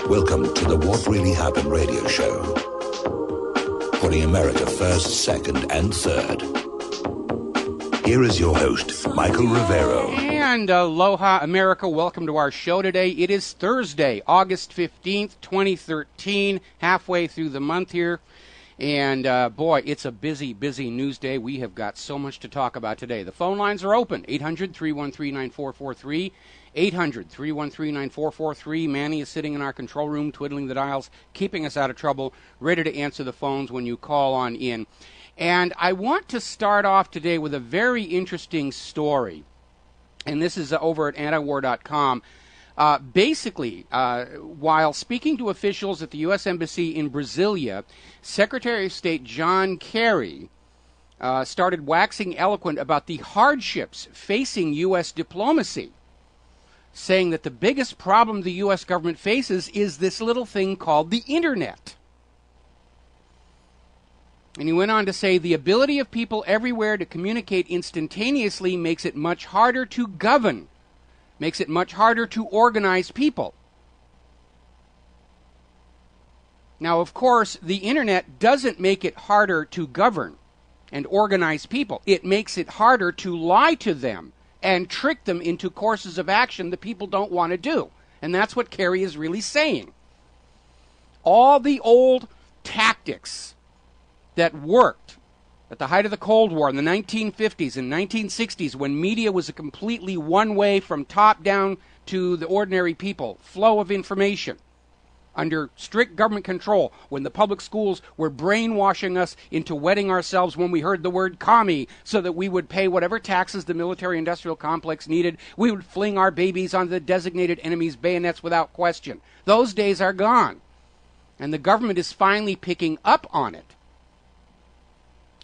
Welcome to the What Really Happened radio show. Putting America first, second, and third. Here is your host, Michael Rivero. And aloha, America. Welcome to our show today. It is Thursday, August 15th, 2013, halfway through the month here. And, boy, it's a busy, busy news day. We have got so much to talk about today. The phone lines are open, 800-313-9443, 800-313-9443. Manny is sitting in our control room, twiddling the dials, keeping us out of trouble, ready to answer the phones when you call on in. And I want to start off today with a very interesting story. And this is over at antiwar.com. Basically, while speaking to officials at the U.S. Embassy in Brasilia, Secretary of State John Kerry started waxing eloquent about the hardships facing U.S. diplomacy, saying that the biggest problem the U.S. government faces is this little thing called the Internet. And he went on to say, the ability of people everywhere to communicate instantaneously makes it much harder to govern, makes it much harder to organize people. Now, of course, the Internet doesn't make it harder to govern and organize people. It makes it harder to lie to them and trick them into courses of action that people don't want to do. And that's what Kerry is really saying. All the old tactics that worked at the height of the Cold War in the 1950s and 1960s, when media was a completely one-way from top down to the ordinary people, flow of information, under strict government control, when the public schools were brainwashing us into wetting ourselves when we heard the word commie so that we would pay whatever taxes the military-industrial complex needed. We would fling our babies onto the designated enemy's bayonets without question. Those days are gone. And the government is finally picking up on it.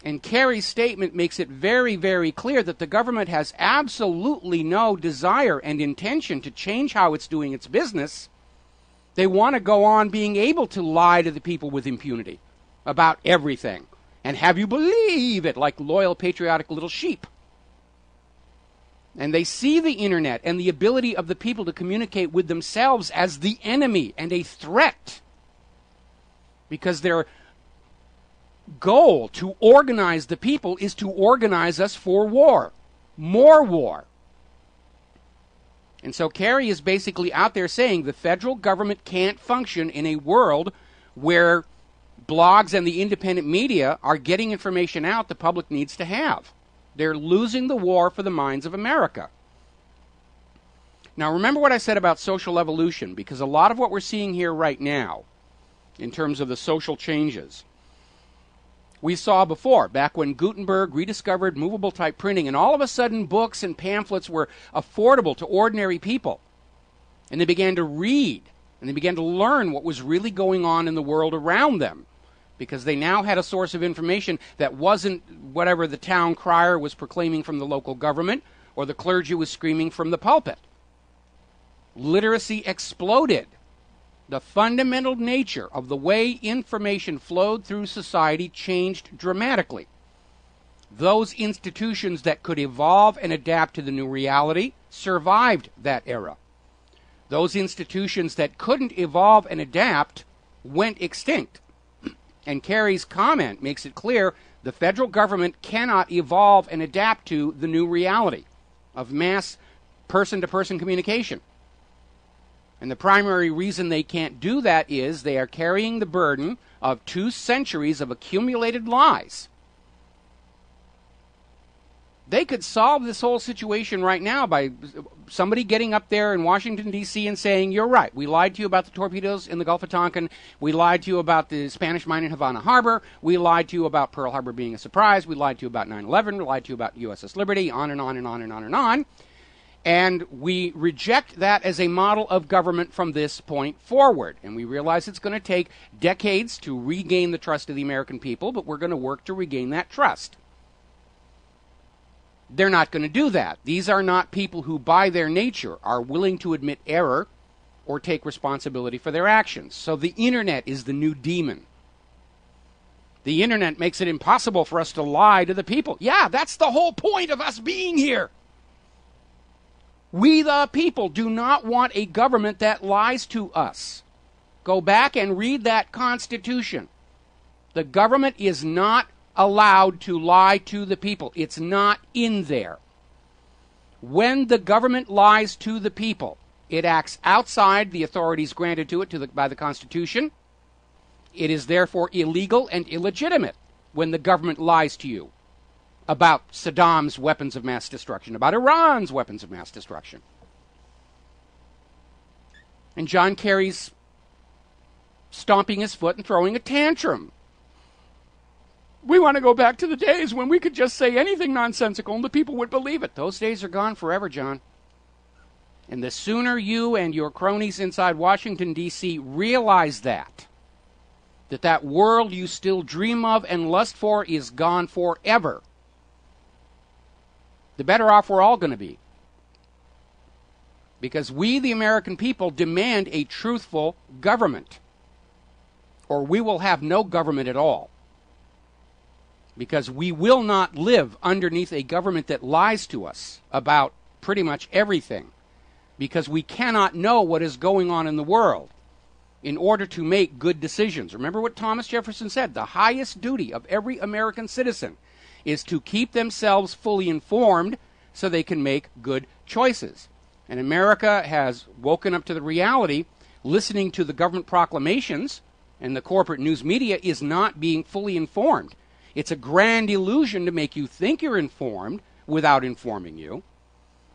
And Kerry's statement makes it very, very clear that the government has absolutely no desire and intention to change how it's doing its business. They want to go on being able to lie to the people with impunity about everything and have you believe it like loyal, patriotic little sheep. And they see the Internet and the ability of the people to communicate with themselves as the enemy and a threat, because their goal to organize the people is to organize us for war, more war. And so Kerry is basically out there saying the federal government can't function in a world where blogs and the independent media are getting information out the public needs to have. They're losing the war for the minds of America. Now, remember what I said about social evolution, because a lot of what we're seeing here right now, in terms of the social changes, we saw before, back when Gutenberg rediscovered movable type printing, and all of a sudden books and pamphlets were affordable to ordinary people. And they began to read, and they began to learn what was really going on in the world around them, because they now had a source of information that wasn't whatever the town crier was proclaiming from the local government or the clergy was screaming from the pulpit. Literacy exploded. The fundamental nature of the way information flowed through society changed dramatically. Those institutions that could evolve and adapt to the new reality survived that era. Those institutions that couldn't evolve and adapt went extinct. And Kerry's comment makes it clear the federal government cannot evolve and adapt to the new reality of mass person-to-person communication. And the primary reason they can't do that is they are carrying the burden of 2 centuries of accumulated lies. They could solve this whole situation right now by somebody getting up there in Washington, D.C. and saying, you're right, we lied to you about the torpedoes in the Gulf of Tonkin, we lied to you about the Spanish mine in Havana Harbor, we lied to you about Pearl Harbor being a surprise, we lied to you about 9/11, we lied to you about USS Liberty, on and on and on and on and on. And we reject that as a model of government from this point forward. And we realize it's going to take decades to regain the trust of the American people, but we're going to work to regain that trust. They're not going to do that. These are not people who, by their nature, are willing to admit error or take responsibility for their actions. So the Internet is the new demon. The Internet makes it impossible for us to lie to the people. Yeah, that's the whole point of us being here. We the people do not want a government that lies to us. Go back and read that Constitution. The government is not allowed to lie to the people. It's not in there. When the government lies to the people, it acts outside the authorities granted to it by the Constitution. It is therefore illegal and illegitimate when the government lies to you about Saddam's weapons of mass destruction, about Iran's weapons of mass destruction. And John Kerry's stomping his foot and throwing a tantrum. We want to go back to the days when we could just say anything nonsensical and the people would believe it. Those days are gone forever, John. And the sooner you and your cronies inside Washington, D.C. realize that world you still dream of and lust for is gone forever, the better off we're all going to be. Because we, the American people, demand a truthful government, or we will have no government at all. Because we will not live underneath a government that lies to us about pretty much everything. Because we cannot know what is going on in the world in order to make good decisions. Remember what Thomas Jefferson said, the highest duty of every American citizen is to keep themselves fully informed so they can make good choices. And America has woken up to the reality, listening to the government proclamations, and the corporate news media is not being fully informed. It's a grand illusion to make you think you're informed without informing you,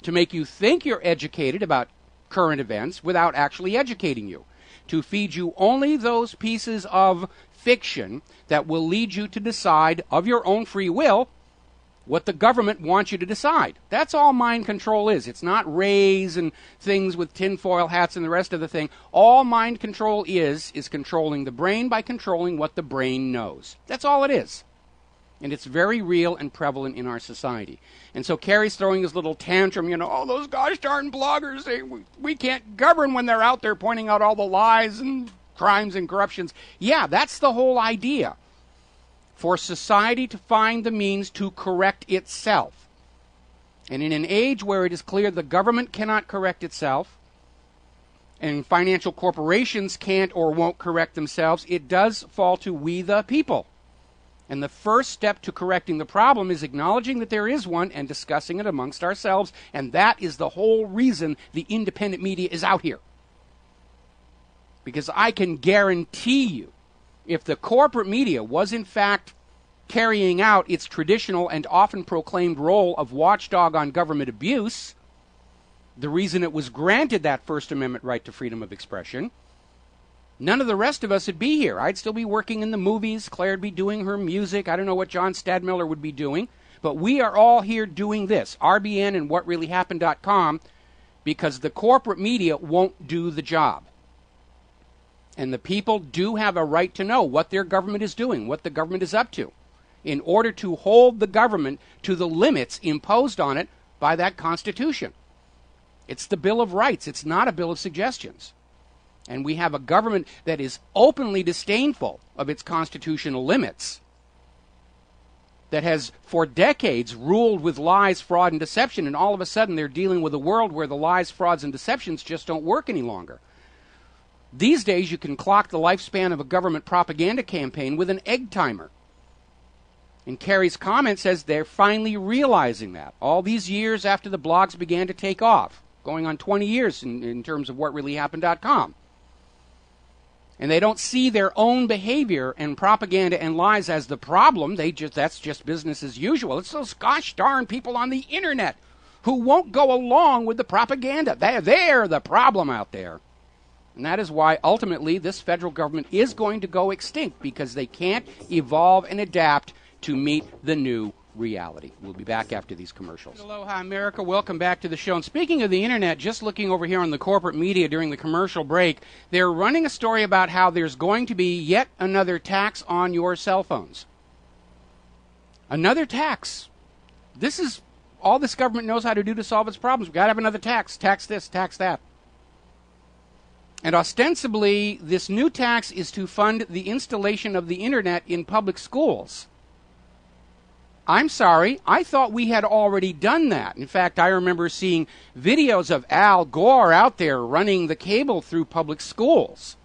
to make you think you're educated about current events without actually educating you, to feed you only those pieces of fiction that will lead you to decide of your own free will what the government wants you to decide. That's all mind control is. It's not rays and things with tinfoil hats and the rest of the thing. All mind control is controlling the brain by controlling what the brain knows. That's all it is. And it's very real and prevalent in our society. And so Kerry's throwing his little tantrum, oh, those gosh darn bloggers, we can't govern when they're out there pointing out all the lies and crimes and corruptions. Yeah, that's the whole idea. For society to find the means to correct itself. And in an age where it is clear the government cannot correct itself, and financial corporations can't or won't correct themselves, it does fall to we the people. And the first step to correcting the problem is acknowledging that there is one and discussing it amongst ourselves. And that is the whole reason the independent media is out here. Because I can guarantee you, if the corporate media was in fact carrying out its traditional and often proclaimed role of watchdog on government abuse, the reason it was granted that First Amendment right to freedom of expression, none of the rest of us would be here. I'd still be working in the movies. Claire would be doing her music. I don't know what John Stadmiller would be doing. But we are all here doing this, RBN and WhatReallyHappened.com, because the corporate media won't do the job. And the people do have a right to know what their government is doing, what the government is up to, in order to hold the government to the limits imposed on it by that Constitution. It's the Bill of Rights. It's not a Bill of Suggestions. And we have a government that is openly disdainful of its constitutional limits, that has for decades ruled with lies, fraud, and deception, and all of a sudden they're dealing with a world where the lies, frauds, and deceptions just don't work any longer. These days you can clock the lifespan of a government propaganda campaign with an egg timer. And Kerry's comment says they're finally realizing that. All these years after the blogs began to take off, going on 20 years in terms of WhatReallyHappened.com. And they don't see their own behavior and propaganda and lies as the problem. That's just business as usual. It's those gosh darn people on the internet who won't go along with the propaganda. They're the problem out there. And that is why ultimately this federal government is going to go extinct, because they can't evolve and adapt to meet the new reality. We'll be back after these commercials. Aloha, America. Welcome back to the show. And speaking of the internet, just looking over here on the corporate media during the commercial break, they're running a story about how there's going to be yet another tax on your cell phones. Another tax. This is all this government knows how to do to solve its problems. We've got to have another tax. Tax this, tax that. And ostensibly, this new tax is to fund the installation of the internet in public schools. I'm sorry, I thought we had already done that. In fact, I remember seeing videos of Al Gore out there running the cable through public schools.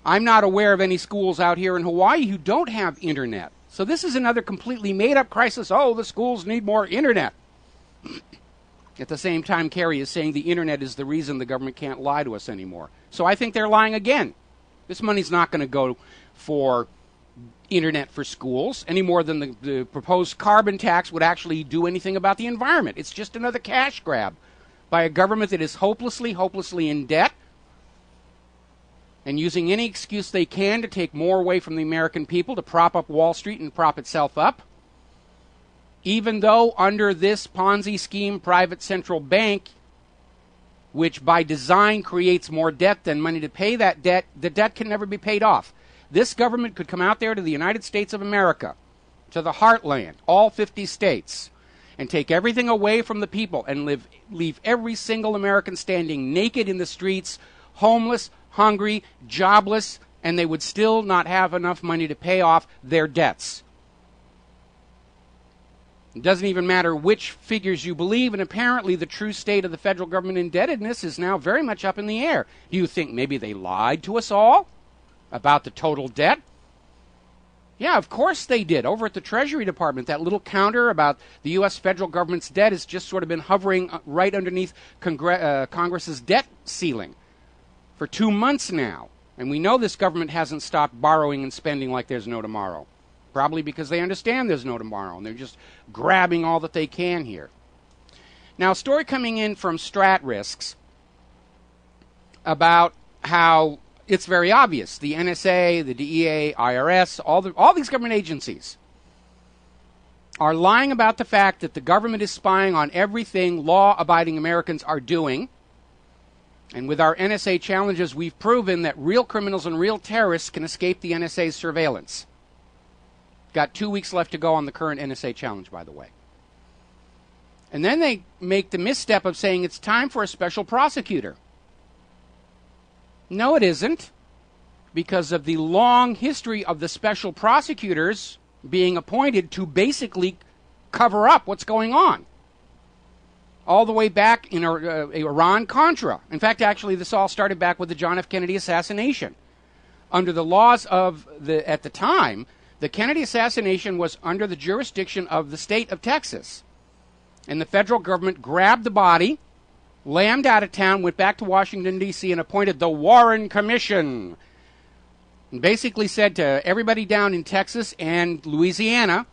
I'm not aware of any schools out here in Hawaii who don't have internet. So this is another completely made-up crisis. Oh, the schools need more internet. At the same time, Kerry is saying the internet is the reason the government can't lie to us anymore. So I think they're lying again. This money's not going to go for internet for schools any more than the proposed carbon tax would actually do anything about the environment. It's just another cash grab by a government that is hopelessly in debt and using any excuse they can to take more away from the American people to prop up Wall Street and prop itself up. Even though under this Ponzi scheme, private central bank, which by design creates more debt than money to pay that debt, the debt can never be paid off. This government could come out there to the United States of America, to the heartland, all 50 states, and take everything away from the people and leave every single American standing naked in the streets, homeless, hungry, jobless, and they would still not have enough money to pay off their debts. It doesn't even matter which figures you believe, and apparently the true state of the federal government indebtedness is now very much up in the air. Do you think maybe they lied to us all about the total debt? Yeah, of course they did. Over at the Treasury Department, that little counter about the U.S. federal government's debt has just sort of been hovering right underneath Congress's debt ceiling for 2 months now. And we know this government hasn't stopped borrowing and spending like there's no tomorrow. Probably because they understand there's no tomorrow, and they're just grabbing all that they can here. Now, a story coming in from Strat Risks about how it's very obvious. The NSA, the DEA, IRS, all these government agencies are lying about the fact that the government is spying on everything law-abiding Americans are doing. And with our NSA challenges, we've proven that real criminals and real terrorists can escape the NSA's surveillance. Got 2 weeks left to go on the current NSA challenge, by the way. And then they make the misstep of saying it's time for a special prosecutor. No, it isn't, because of the long history of the special prosecutors being appointed to basically cover up what's going on. All the way back in Iran-Contra. In fact, actually, this all started back with the John F. Kennedy assassination. Under the laws of at the time, the Kennedy assassination was under the jurisdiction of the state of Texas. And the federal government grabbed the body, lammed out of town, went back to Washington, D.C., and appointed the Warren Commission. And basically said to everybody down in Texas and Louisiana,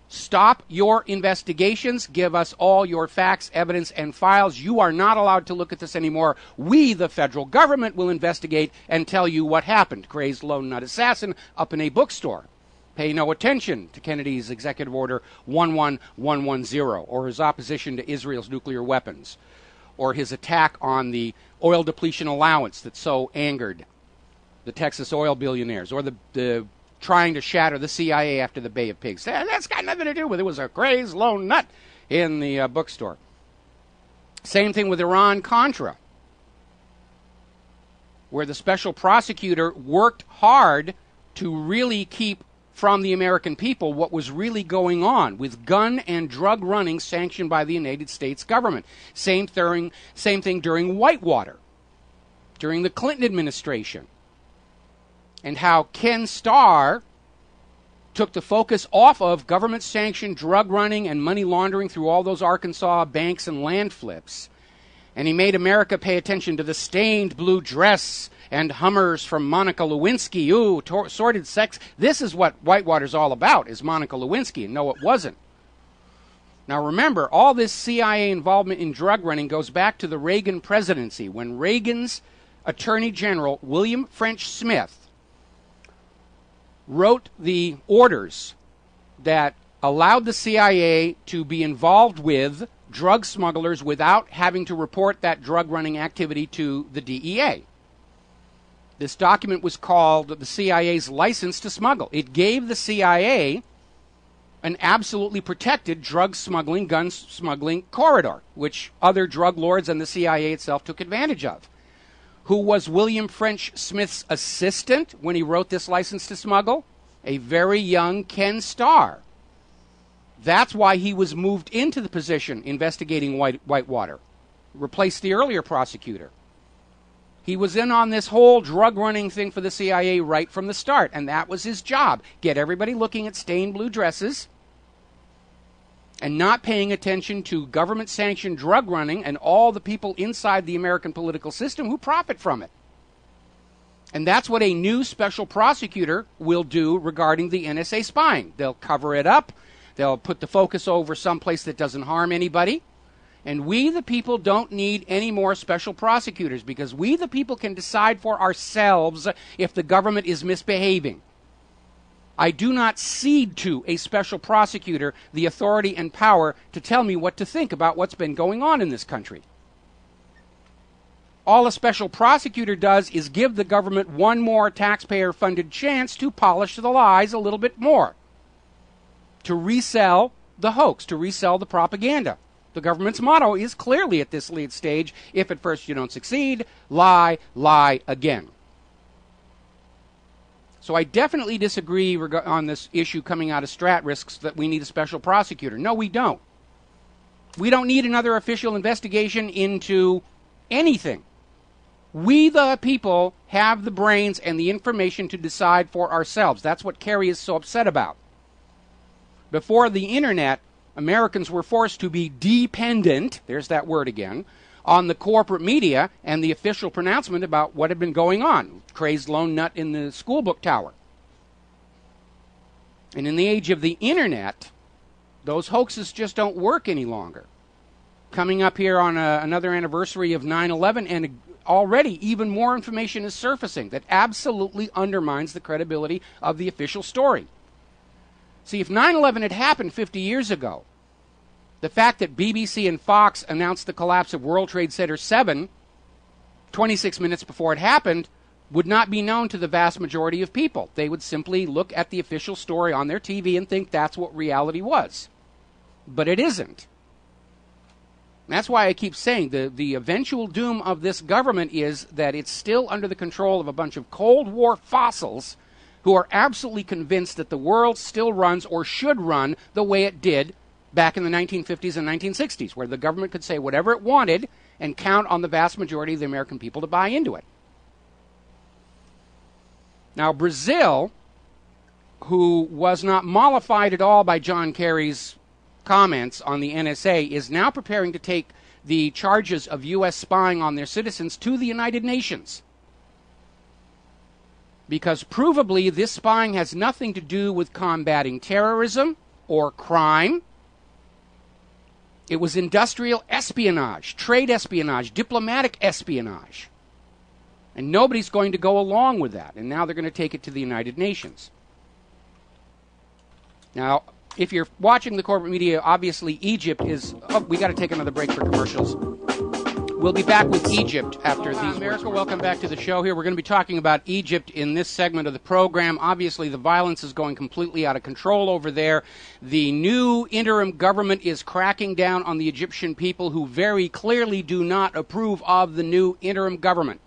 stop your investigations, give us all your facts, evidence, and files. You are not allowed to look at this anymore. We, the federal government, will investigate and tell you what happened. Crazed lone nut assassin up in a bookstore. Pay no attention to Kennedy's Executive Order 11110, or his opposition to Israel's nuclear weapons, or his attack on the oil depletion allowance that so angered the Texas oil billionaires, or the trying to shatter the CIA after the Bay of Pigs. That's got nothing to do with it. It was a crazed lone nut in the bookstore. Same thing with Iran-Contra, where the special prosecutor worked hard to really keep from the American people what was really going on with gun and drug running sanctioned by the United States government. Same thing during Whitewater, during the Clinton administration, and how Ken Starr took the focus off of government-sanctioned drug running and money laundering through all those Arkansas banks and land flips. And he made America pay attention to the stained blue dress and Hummers from Monica Lewinsky. Ooh, sordid sex. This is what Whitewater's all about, is Monica Lewinsky. And no, it wasn't. Now remember, all this CIA involvement in drug running goes back to the Reagan presidency, when Reagan's Attorney General, William French Smith, wrote the orders that allowed the CIA to be involved with drug smugglers without having to report that drug running activity to the DEA. This document was called the CIA's license to smuggle. It gave the CIA an absolutely protected drug smuggling, gun smuggling corridor, which other drug lords and the CIA itself took advantage of. Who was William French Smith's assistant when he wrote this license to smuggle? a very young Ken Starr. That's why he was moved into the position investigating Whitewater, replaced the earlier prosecutor. He was in on this whole drug running thing for the CIA right from the start, and that was his job. Get everybody looking at stained blue dresses and not paying attention to government-sanctioned drug running and all the people inside the American political system who profit from it. And that's what a new special prosecutor will do regarding the NSA spying. They'll cover it up. They'll put the focus over someplace that doesn't harm anybody. And we, the people, don't need any more special prosecutors because we, the people, can decide for ourselves if the government is misbehaving. I do not cede to a special prosecutor the authority and power to tell me what to think about what's been going on in this country. All a special prosecutor does is give the government one more taxpayer-funded chance to polish the lies a little bit more, to resell the hoax, to resell the propaganda. The government's motto is clearly at this lead stage, if at first you don't succeed, lie, lie again. So I definitely disagree on this issue coming out of Strat Risks that we need a special prosecutor. No, we don't. We don't need another official investigation into anything. We, the people, have the brains and the information to decide for ourselves. That's what Kerry is so upset about. Before the internet, Americans were forced to be dependent, there's that word again, on the corporate media and the official pronouncement about what had been going on. Crazed lone nut in the school book tower. And in the age of the internet, those hoaxes just don't work any longer. Coming up here on another anniversary of 9/11, and already even more information is surfacing that absolutely undermines the credibility of the official story. See, if 9/11 had happened 50 years ago, the fact that BBC and Fox announced the collapse of World Trade Center 7 26 minutes before it happened would not be known to the vast majority of people. They would simply look at the official story on their TV and think that's what reality was. But it isn't. That's why I keep saying the eventual doom of this government is that it's still under the control of a bunch of Cold War fossils who are absolutely convinced that the world still runs or should run the way it did back in the 1950s and 1960s, where the government could say whatever it wanted and count on the vast majority of the American people to buy into it. Now, Brazil, who was not mollified at all by John Kerry's comments on the NSA, is now preparing to take the charges of U.S. spying on their citizens to the United Nations. Because provably this spying has nothing to do with combating terrorism or crime. It was industrial espionage, trade espionage, diplomatic espionage. And nobody's going to go along with that. And now they're going to take it to the United Nations. Now, if you're watching the corporate media, obviously Egypt is... Oh, we got to take another break for commercials. We'll be back with Egypt after these words. Welcome back to the show here. We're going to be talking about Egypt in this segment of the program. Obviously, the violence is going completely out of control over there. The new interim government is cracking down on the Egyptian people who very clearly do not approve of the new interim government.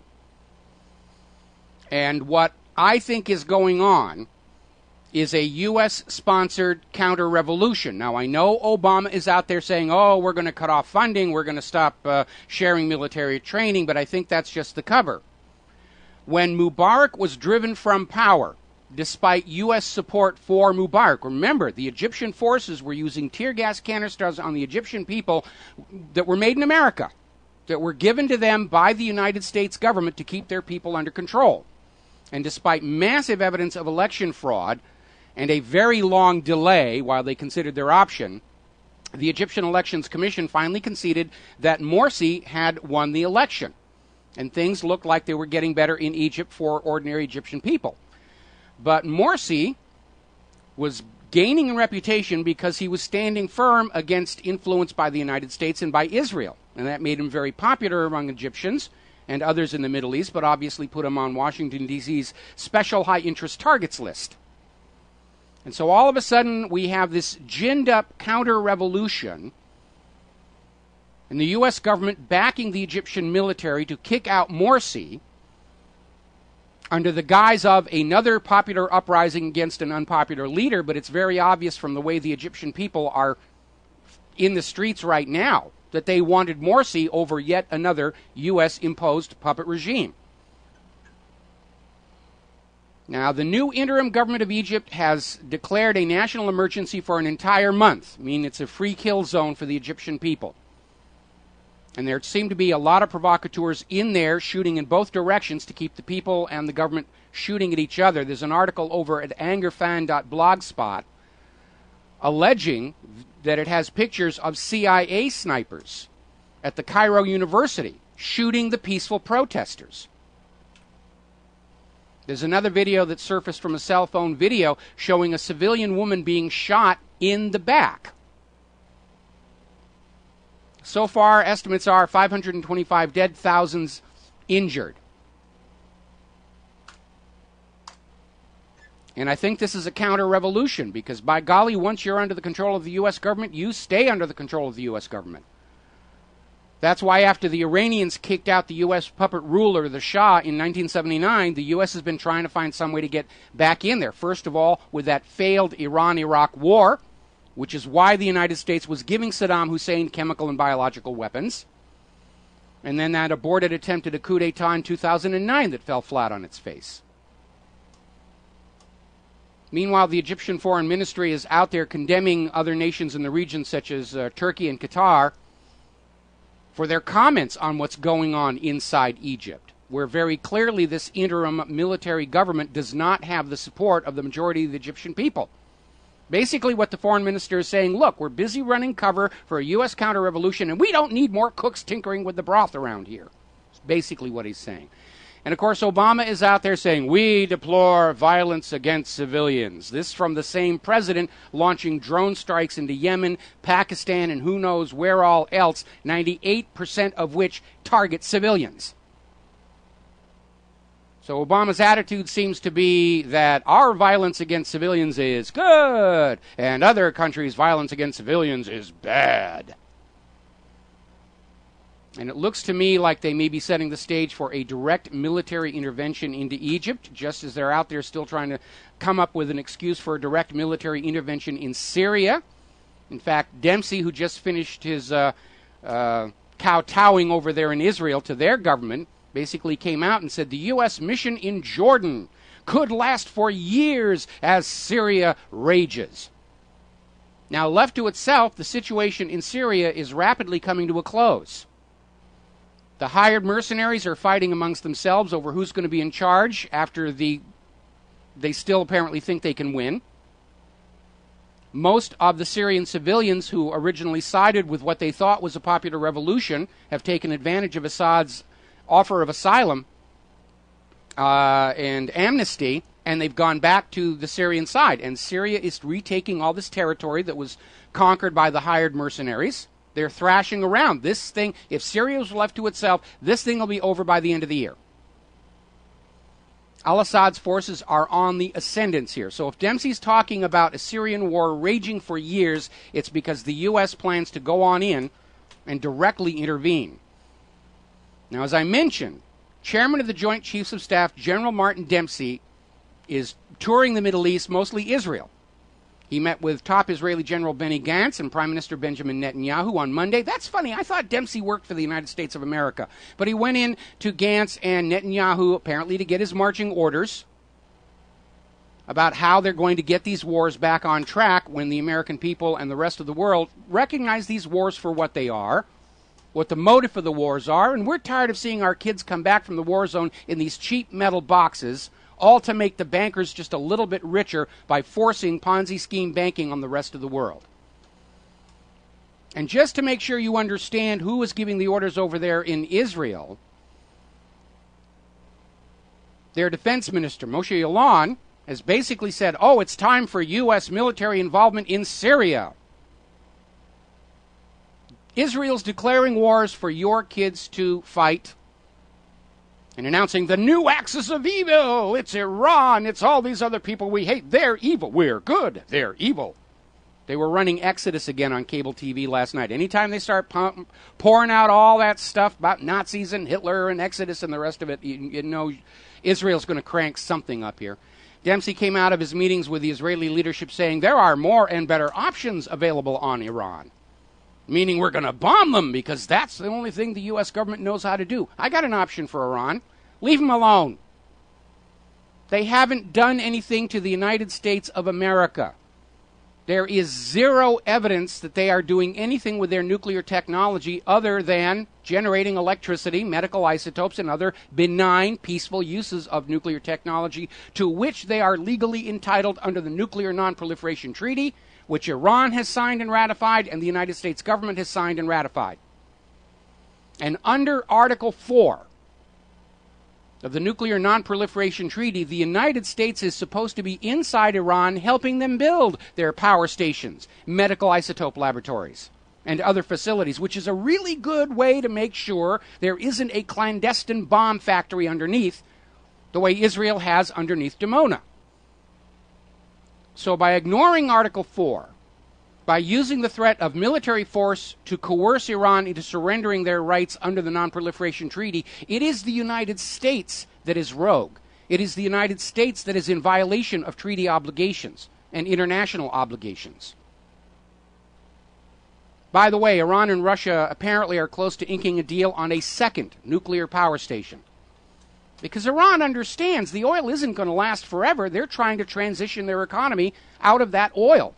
And what I think is going on is a U.S.-sponsored counter-revolution. Now, I know Obama is out there saying, oh, we're going to cut off funding, we're going to stop sharing military training, but I think that's just the cover. When Mubarak was driven from power, despite U.S. support for Mubarak, remember, the Egyptian forces were using tear gas canisters on the Egyptian people that were made in America, that were given to them by the United States government to keep their people under control. And despite massive evidence of election fraud, and a very long delay while they considered their option, the Egyptian Elections Commission finally conceded that Morsi had won the election. And things looked like they were getting better in Egypt for ordinary Egyptian people. But Morsi was gaining in reputation because he was standing firm against influence by the United States and by Israel. And that made him very popular among Egyptians and others in the Middle East, but obviously put him on Washington, D.C.'s special high-interest targets list. And so all of a sudden we have this ginned-up counter-revolution and the U.S. government backing the Egyptian military to kick out Morsi under the guise of another popular uprising against an unpopular leader, but it's very obvious from the way the Egyptian people are in the streets right now that they wanted Morsi over yet another U.S.-imposed puppet regime. Now, the new interim government of Egypt has declared a national emergency for an entire month, meaning it's a free kill zone for the Egyptian people. And there seem to be a lot of provocateurs in there shooting in both directions to keep the people and the government shooting at each other. There's an article over at angerfan.blogspot alleging that it has pictures of CIA snipers at the Cairo University shooting the peaceful protesters. There's another video that surfaced from a cell phone video showing a civilian woman being shot in the back. So far, estimates are 525 dead, thousands injured. And I think this is a counter-revolution because, by golly, once you're under the control of the U.S. government, you stay under the control of the U.S. government. That's why after the Iranians kicked out the U.S. puppet ruler, the Shah, in 1979, the U.S. has been trying to find some way to get back in there. First of all, with that failed Iran-Iraq war, which is why the United States was giving Saddam Hussein chemical and biological weapons. And then that aborted attempt at a coup d'etat in 2009 that fell flat on its face. Meanwhile, the Egyptian Foreign Ministry is out there condemning other nations in the region, such as Turkey and Qatar, for their comments on what's going on inside Egypt, where very clearly this interim military government does not have the support of the majority of the Egyptian people. Basically what the foreign minister is saying, look, we're busy running cover for a U.S. counter-revolution, and we don't need more cooks tinkering with the broth around here. That's basically what he's saying. And, of course, Obama is out there saying, we deplore violence against civilians. This from the same president launching drone strikes into Yemen, Pakistan, and who knows where all else, 98% of which target civilians. So Obama's attitude seems to be that our violence against civilians is good, and other countries' violence against civilians is bad. And it looks to me like they may be setting the stage for a direct military intervention into Egypt, just as they're out there still trying to come up with an excuse for a direct military intervention in Syria. In fact, Dempsey, who just finished his kowtowing over there in Israel to their government, basically came out and said the U.S. mission in Jordan could last for years as Syria rages. Now, left to itself, the situation in Syria is rapidly coming to a close. The hired mercenaries are fighting amongst themselves over who's going to be in charge after they still apparently think they can win. Most of the Syrian civilians who originally sided with what they thought was a popular revolution have taken advantage of Assad's offer of asylum and amnesty, and they've gone back to the Syrian side. And Syria is retaking all this territory that was conquered by the hired mercenaries. They're thrashing around. This thing, if Syria was left to itself, this thing will be over by the end of the year. Al-Assad's forces are on the ascendance here. So if Dempsey's talking about a Syrian war raging for years, it's because the U.S. plans to go on in and directly intervene. Now, as I mentioned, Chairman of the Joint Chiefs of Staff, General Martin Dempsey, is touring the Middle East, mostly Israel. He met with top Israeli General Benny Gantz and Prime Minister Benjamin Netanyahu on Monday. That's funny. I thought Dempsey worked for the United States of America. But he went in to Gantz and Netanyahu apparently to get his marching orders about how they're going to get these wars back on track when the American people and the rest of the world recognize these wars for what they are, what the motive for the wars are, and we're tired of seeing our kids come back from the war zone in these cheap metal boxes, all to make the bankers just a little bit richer by forcing Ponzi scheme banking on the rest of the world. And just to make sure you understand who was giving the orders over there in Israel, their defense minister, Moshe Yaalon, has basically said, oh, it's time for U.S. military involvement in Syria. Israel's declaring wars for your kids to fight and announcing the new axis of evil. It's Iran. It's all these other people we hate. They're evil. We're good. They're evil. They were running Exodus again on cable TV last night. Anytime they start pouring out all that stuff about Nazis and Hitler and Exodus and the rest of it, you know Israel's going to crank something up here. Dempsey came out of his meetings with the Israeli leadership saying there are more and better options available on Iran, meaning we're going to bomb them because that's the only thing the U.S. government knows how to do. I got an option for Iran. Leave them alone. They haven't done anything to the United States of America. There is zero evidence that they are doing anything with their nuclear technology other than generating electricity, medical isotopes, and other benign, peaceful uses of nuclear technology to which they are legally entitled under the Nuclear Non-Proliferation Treaty, which Iran has signed and ratified, and the United States government has signed and ratified. And under Article 4 of the Nuclear Non-Proliferation Treaty, the United States is supposed to be inside Iran helping them build their power stations, medical isotope laboratories, and other facilities, which is a really good way to make sure there isn't a clandestine bomb factory underneath, the way Israel has underneath Dimona. So by ignoring Article 4, by using the threat of military force to coerce Iran into surrendering their rights under the Non-Proliferation Treaty, it is the United States that is rogue. It is the United States that is in violation of treaty obligations and international obligations. By the way, Iran and Russia apparently are close to inking a deal on a second nuclear power station. Because Iran understands the oil isn't going to last forever. They're trying to transition their economy out of that oil,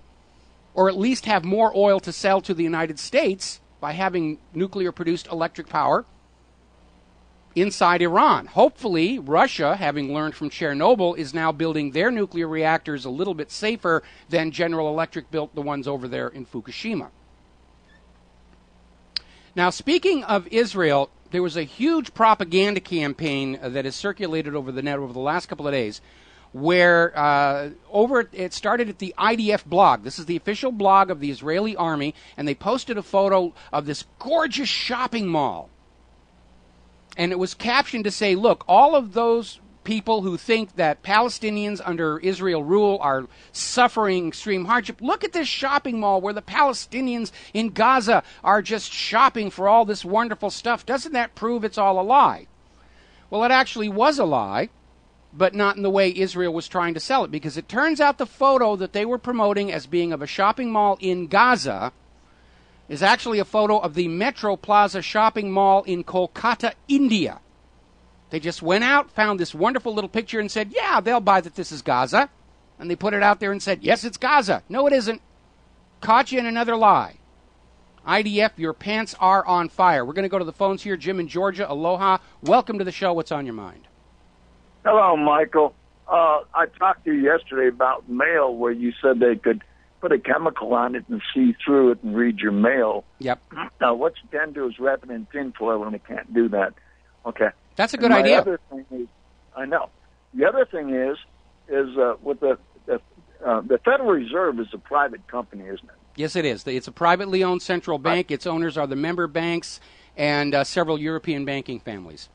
or at least have more oil to sell to the United States by having nuclear-produced electric power inside Iran. Hopefully, Russia, having learned from Chernobyl, is now building their nuclear reactors a little bit safer than General Electric built the ones over there in Fukushima. Now, speaking of Israel, there was a huge propaganda campaign that has circulated over the net over the last couple of days, where it started at the IDF blog. This is the official blog of the Israeli army, and they posted a photo of this gorgeous shopping mall. And it was captioned to say, look, all of those people who think that Palestinians under Israel rule are suffering extreme hardship, look at this shopping mall where the Palestinians in Gaza are just shopping for all this wonderful stuff. Doesn't that prove it's all a lie? Well, it actually was a lie, but not in the way Israel was trying to sell it, because it turns out the photo that they were promoting as being of a shopping mall in Gaza is actually a photo of the Metro Plaza shopping mall in Kolkata, India. They just went out, found this wonderful little picture and said, yeah, they'll buy that this is Gaza. And they put it out there and said, yes, it's Gaza. No, it isn't. Caught you in another lie. IDF, your pants are on fire. We're going to go to the phones here. Jim in Georgia, aloha. Welcome to the show. What's on your mind? Hello, Michael. I talked to you yesterday about mail, where you said they could put a chemical on it and see through it and read your mail. Yep. Now, what you can do is wrap it in tinfoil, and it can't do that. Okay. That's a good idea. Other thing is, I know. The other thing is with the Federal Reserve is a private company, isn't it? Yes, it is. It's a privately owned central bank. Its owners are the member banks and several European banking families.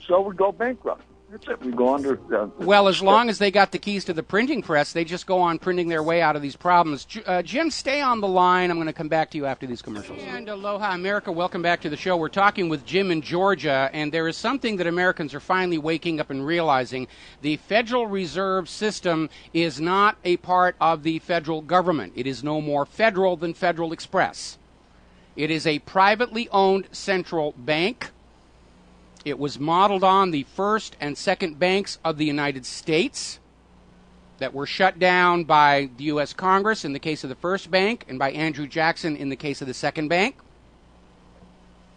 So we go bankrupt. That's it. We go under... well, as long as they got the keys to the printing press, they just go on printing their way out of these problems. Jim, stay on the line. I'm going to come back to you after these commercials. And aloha, America. Welcome back to the show. We're talking with Jim in Georgia, and there is something that Americans are finally waking up and realizing. The Federal Reserve System is not a part of the federal government. It is no more federal than Federal Express. It is a privately owned central bank. It was modeled on the first and second banks of the United States that were shut down by the U.S. Congress in the case of the first bank and by Andrew Jackson in the case of the second bank,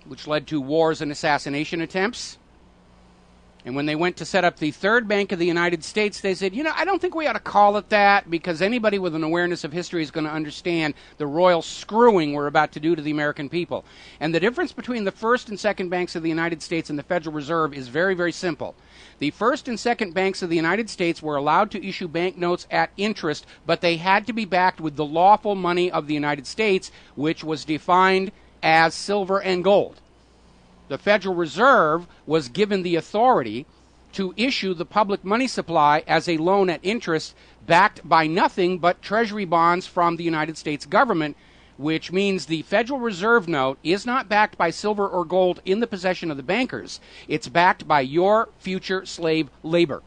which led to wars and assassination attempts. And when they went to set up the third bank of the United States, they said, I don't think we ought to call it that, because anybody with an awareness of history is going to understand the royal screwing we're about to do to the American people. And the difference between the first and second banks of the United States and the Federal Reserve is very, very simple. The first and second banks of the United States were allowed to issue banknotes at interest, but they had to be backed with the lawful money of the United States, which was defined as silver and gold. The Federal Reserve was given the authority to issue the public money supply as a loan at interest backed by nothing but Treasury bonds from the United States government, which means the Federal Reserve note is not backed by silver or gold in the possession of the bankers. It's backed by your future slave labor.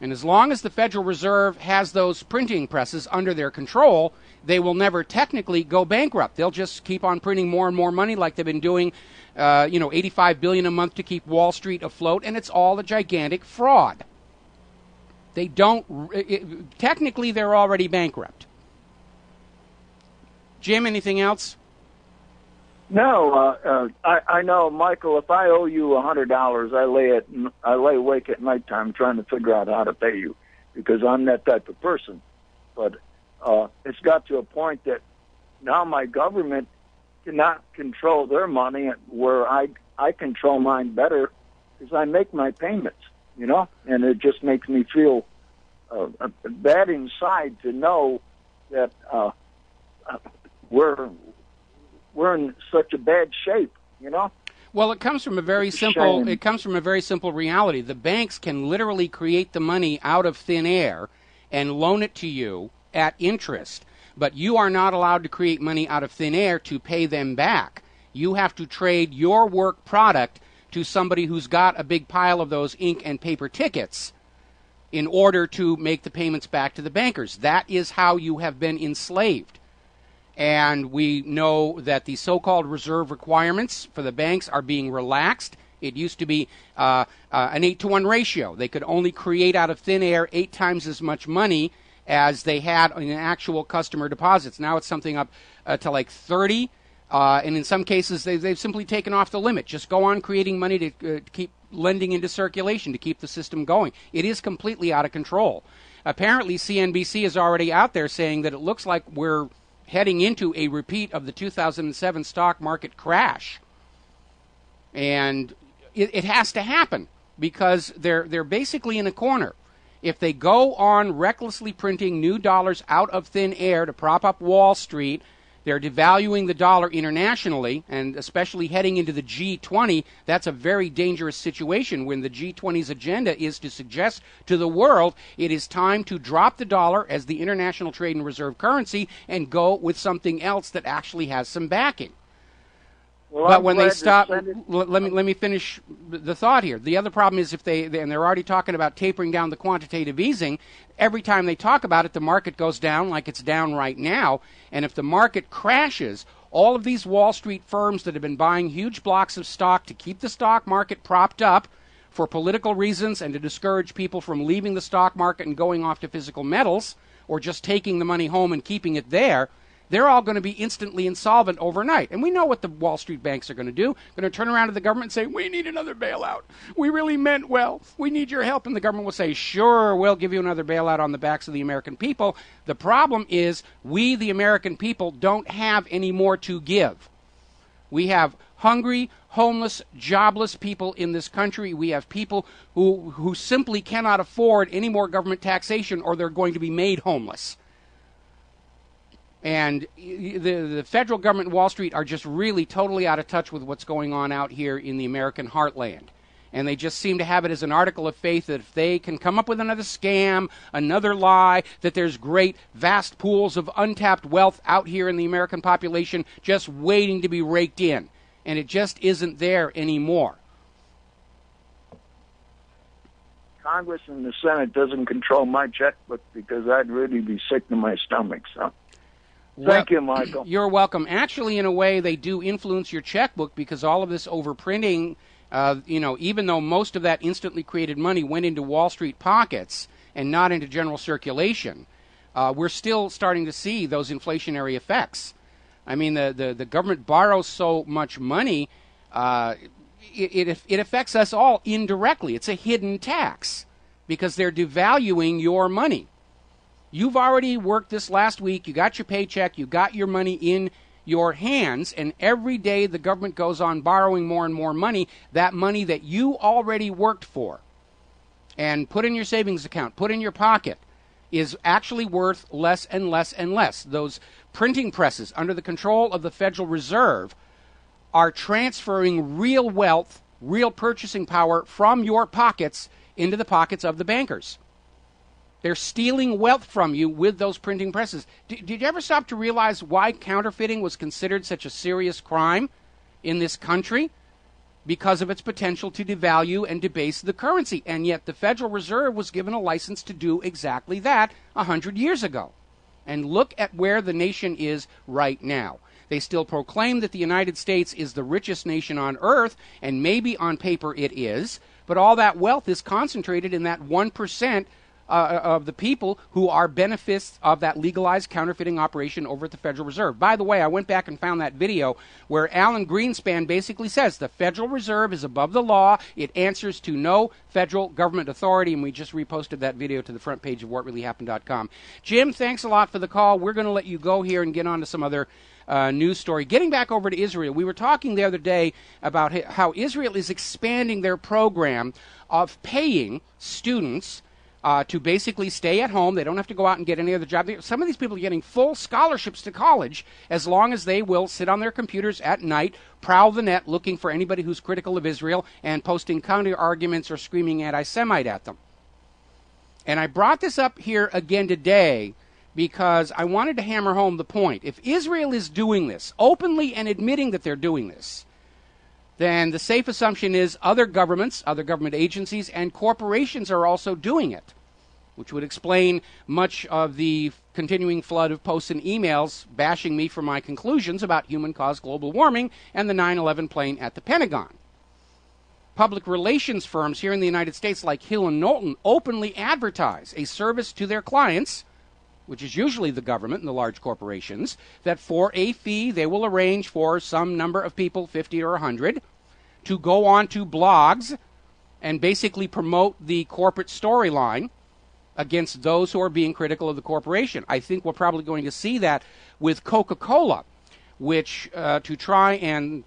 And as long as the Federal Reserve has those printing presses under their control, they will never technically go bankrupt. They'll just keep on printing more and more money like they've been doing, $85 billion a month to keep Wall Street afloat, and it's all a gigantic fraud. They don't, technically they're already bankrupt. Jim, anything else? No, I know, Michael. If I owe you $100, I lay awake at nighttime trying to figure out how to pay you because I'm that type of person. But it's got to a point that now my government cannot control their money, where I control mine better because I make my payments, and it just makes me feel bad inside to know that we're in such a bad shape, Well, it comes from a very simple reality. The banks can literally create the money out of thin air and loan it to you at interest, but you are not allowed to create money out of thin air to pay them back. You have to trade your work product to somebody who's got a big pile of those ink and paper tickets in order to make the payments back to the bankers. That is how you have been enslaved. And we know that the so-called reserve requirements for the banks are being relaxed. It used to be an 8-to-1 ratio. They could only create out of thin air 8 times as much money as they had in actual customer deposits. Now it's something up to like 30, and in some cases they've simply taken off the limit. Just go on creating money to keep lending into circulation, to keep the system going. It is completely out of control. Apparently CNBC is already out there saying that it looks like we're heading into a repeat of the 2007 stock market crash. And it has to happen because they're basically in a corner. If they go on recklessly printing new dollars out of thin air to prop up Wall Street, they're devaluing the dollar internationally, and especially heading into the G20, that's a very dangerous situation when the G20's agenda is to suggest to the world it is time to drop the dollar as the international trade and reserve currency and go with something else that actually has some backing. Well, but when they stop, let me finish the thought here. The other problem is and they're already talking about tapering down the quantitative easing. Every time they talk about it, the market goes down like it's down right now. And if the market crashes, all of these Wall Street firms that have been buying huge blocks of stock to keep the stock market propped up for political reasons and to discourage people from leaving the stock market and going off to physical metals or just taking the money home and keeping it there, they're all going to be instantly insolvent overnight. And we know what the Wall Street banks are going to do. Going to turn around to the government and say, we need another bailout. We really meant well. We need your help. And the government will say, sure, we'll give you another bailout on the backs of the American people. The problem is we, the American people, don't have any more to give. We have hungry, homeless, jobless people in this country. We have people who simply cannot afford any more government taxation or they're going to be made homeless. And the federal government and Wall Street are just really totally out of touch with what's going on out here in the American heartland. And they just seem to have it as an article of faith that if they can come up with another scam, another lie, that there's great, vast pools of untapped wealth out here in the American population just waiting to be raked in. And it just isn't there anymore. Congress and the Senate doesn't control my checkbook because I'd really be sick to my stomach, so... Thank you, Michael. You're welcome. Actually, in a way, they do influence your checkbook because all of this overprinting, even though most of that instantly created money went into Wall Street pockets and not into general circulation, we're still starting to see those inflationary effects. I mean, the government borrows so much money, it affects us all indirectly. It's a hidden tax because they're devaluing your money. You've already worked this last week, you got your paycheck, you got your money in your hands, and every day the government goes on borrowing more and more money, that money that you already worked for and put in your savings account, put in your pocket, is actually worth less and less and less. Those printing presses under the control of the Federal Reserve are transferring real wealth real purchasing power from your pockets into the pockets of the bankers. They're stealing wealth from you with those printing presses. Did you ever stop to realize why counterfeiting was considered such a serious crime in this country? Because of its potential to devalue and debase the currency. And yet the Federal Reserve was given a license to do exactly that 100 years ago. And look at where the nation is right now. They still proclaim that the United States is the richest nation on earth, and maybe on paper it is, but all that wealth is concentrated in that 1% of the people who are beneficiaries of that legalized counterfeiting operation over at the Federal Reserve. By the way, I went back and found that video where Alan Greenspan basically says the Federal Reserve is above the law. It answers to no federal government authority, and we just reposted that video to the front page of whatreallyhappened.com. Jim, thanks a lot for the call. We're going to let you go here and get on to some other news story. Getting back over to Israel, we were talking the other day about how Israel is expanding their program of paying students to basically stay at home. They don't have to go out and get any other job. Some of these people are getting full scholarships to college as long as they will sit on their computers at night, prowl the net, looking for anybody who's critical of Israel and posting counter arguments or screaming anti-Semite at them. And I brought this up here again today because I wanted to hammer home the point. If Israel is doing this, openly and admitting that they're doing this, then the safe assumption is other governments, other government agencies, and corporations are also doing it, which would explain much of the continuing flood of posts and emails bashing me for my conclusions about human-caused global warming and the 9/11 plane at the Pentagon. Public relations firms here in the United States like Hill & Knowlton openly advertise a service to their clients, which is usually the government and the large corporations, that for a fee they will arrange for some number of people, 50 or 100, to go on to blogs and basically promote the corporate storyline against those who are being critical of the corporation. I think we're probably going to see that with Coca-Cola, which to try and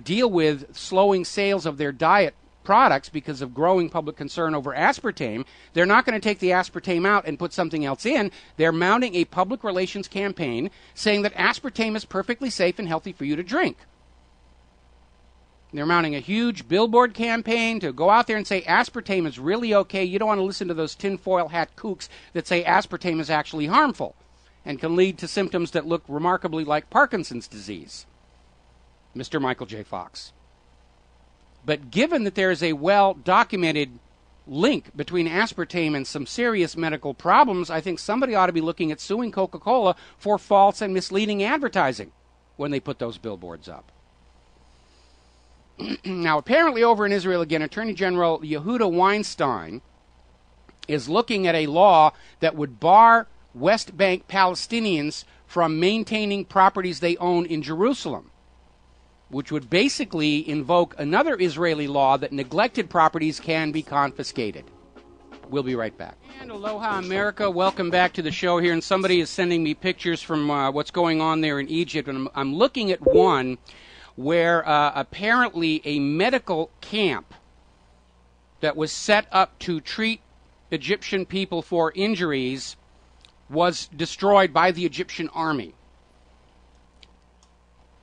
deal with slowing sales of their diet products because of growing public concern over aspartame, they're not going to take the aspartame out and put something else in. They're mounting a public relations campaign saying that aspartame is perfectly safe and healthy for you to drink. They're mounting a huge billboard campaign to go out there and say aspartame is really okay. You don't want to listen to those tinfoil hat kooks that say aspartame is actually harmful and can lead to symptoms that look remarkably like Parkinson's disease. Mr. Michael J. Fox. But given that there is a well-documented link between aspartame and some serious medical problems, I think somebody ought to be looking at suing Coca-Cola for false and misleading advertising when they put those billboards up. Now, apparently over in Israel again, Attorney General Yehuda Weinstein is looking at a law that would bar West Bank Palestinians from maintaining properties they own in Jerusalem, which would basically invoke another Israeli law that neglected properties can be confiscated. We'll be right back. And aloha, America. Welcome back to the show here. And somebody is sending me pictures from what's going on there in Egypt. And I'm looking at one where apparently a medical camp that was set up to treat Egyptian people for injuries was destroyed by the Egyptian army.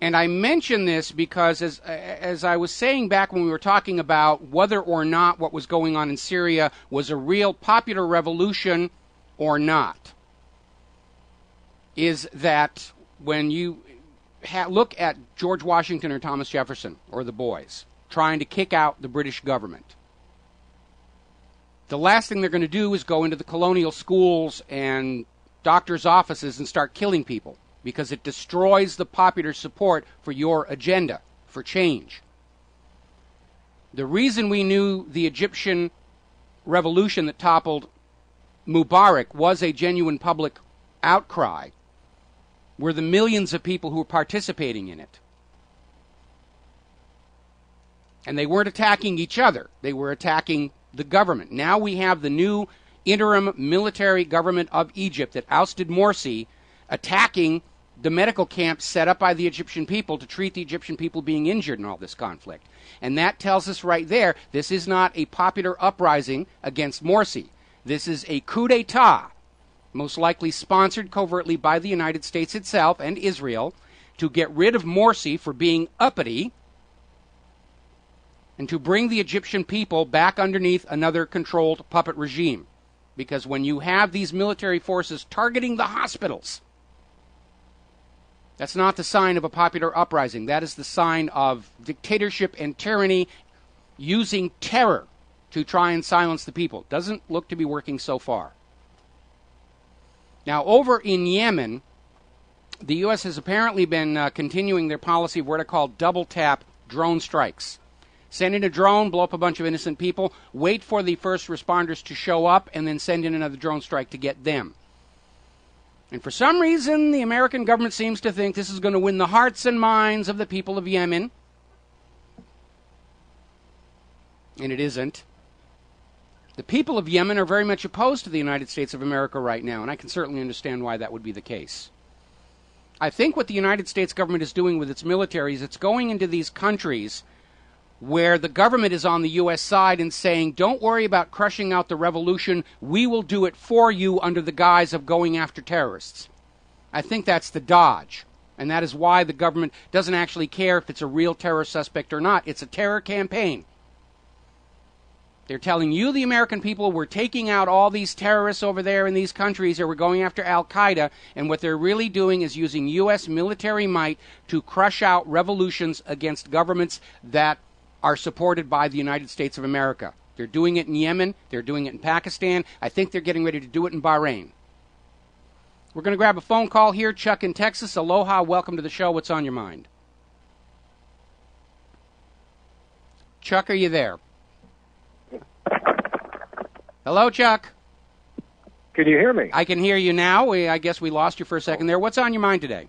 And I mention this because, as I was saying back when we were talking about whether or not what was going on in Syria was a real popular revolution or not, is that when you look at George Washington or Thomas Jefferson or the boys trying to kick out the British government, the last thing they're going to do is go into the colonial schools and doctors' offices and start killing people, because it destroys the popular support for your agenda, for change. The reason we knew the Egyptian revolution that toppled Mubarak was a genuine public outcry were the millions of people who were participating in it. And they weren't attacking each other. They were attacking the government. Now we have the new interim military government of Egypt that ousted Morsi attacking the medical camps set up by the Egyptian people to treat the Egyptian people being injured in all this conflict. And that tells us right there, this is not a popular uprising against Morsi. This is a coup d'etat, most likely sponsored covertly by the United States itself and Israel, to get rid of Morsi for being uppity and to bring the Egyptian people back underneath another controlled puppet regime. Because when you have these military forces targeting the hospitals, that's not the sign of a popular uprising. That is the sign of dictatorship and tyranny using terror to try and silence the people. Doesn't look to be working so far. Now, over in Yemen, the U.S. has apparently been continuing their policy of what are called double-tap drone strikes. Send in a drone, blow up a bunch of innocent people, wait for the first responders to show up, and then send in another drone strike to get them. And for some reason, the American government seems to think this is going to win the hearts and minds of the people of Yemen. And it isn't. The people of Yemen are very much opposed to the United States of America right now, and I can certainly understand why that would be the case. I think what the United States government is doing with its military is it's going into these countries where the government is on the U.S. side and saying, don't worry about crushing out the revolution, we will do it for you under the guise of going after terrorists. I think that's the dodge, and that is why the government doesn't actually care if it's a real terror suspect or not. It's a terror campaign. They're telling you, the American people, we're taking out all these terrorists over there in these countries, or we're going after Al-Qaeda, and what they're really doing is using U.S. military might to crush out revolutions against governments that are supported by the United States of America. They're doing it in Yemen. They're doing it in Pakistan. I think they're getting ready to do it in Bahrain. We're going to grab a phone call here. Chuck in Texas. Aloha. Welcome to the show. What's on your mind? Chuck, are you there? Hello, Chuck. Can you hear me? I can hear you now. I guess we lost you for a second there. What's on your mind today?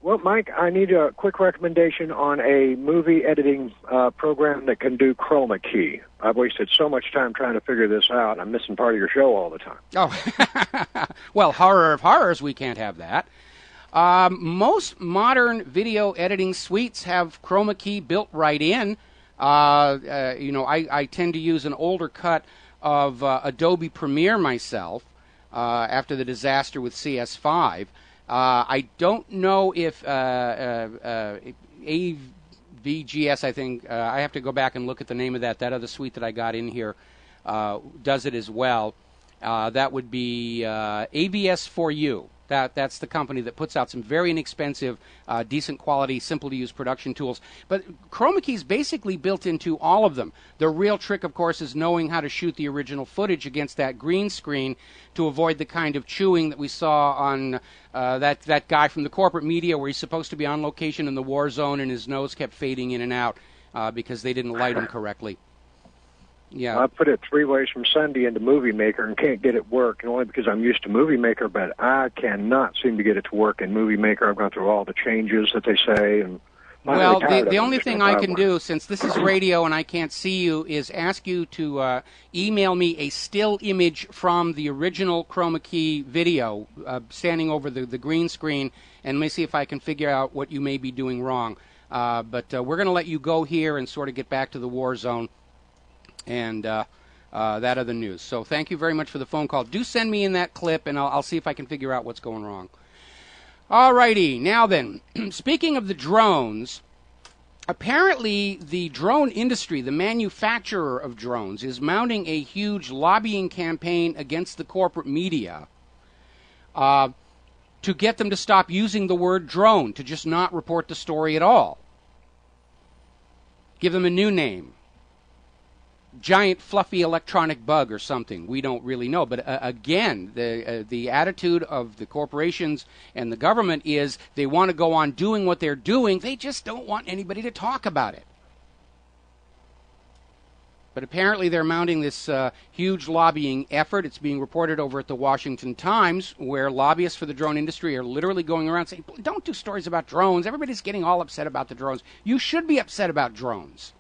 Well, Mike, I need a quick recommendation on a movie editing program that can do chroma key. I've wasted so much time trying to figure this out. I'm missing part of your show all the time. Oh, well, horror of horrors, we can't have that. Most modern video editing suites have chroma key built right in. I tend to use an older cut of Adobe Premiere myself after the disaster with CS5. I don't know if AVGS, I think, I have to go back and look at the name of that other suite that I got in here, does it as well. That would be AVS4U. That's the company that puts out some very inexpensive, decent quality, simple-to-use production tools. But chroma key is basically built into all of them. The real trick, of course, is knowing how to shoot the original footage against that green screen to avoid the kind of chewing that we saw on that guy from the corporate media where he's supposed to be on location in the war zone and his nose kept fading in and out because they didn't light him correctly. Yeah, I put it 3 ways from Sunday into Movie Maker and can't get it work, only because I'm used to Movie Maker, but I cannot seem to get it to work in Movie Maker. I've gone through all the changes that they say. And well, the only thing I can do, since this is radio and I can't see you, is ask you to email me a still image from the original chroma key video standing over the green screen, and let me see if I can figure out what you may be doing wrong. But we're going to let you go here and sort of get back to the war zone and that other news. So thank you very much for the phone call. Do send me in that clip, and I'll see if I can figure out what's going wrong. All righty. Now then, speaking of the drones, apparently the drone industry, the manufacturer of drones, is mounting a huge lobbying campaign against the corporate media to get them to stop using the word drone, to just not report the story at all. Give them a new name. Giant fluffy electronic bug or something. We don't really know. But again, the attitude of the corporations and the government is they want to go on doing what they're doing. They just don't want anybody to talk about it. But apparently they're mounting this huge lobbying effort. It's being reported over at the Washington Times, where lobbyists for the drone industry are literally going around saying, don't do stories about drones. Everybody's getting all upset about the drones. You should be upset about drones.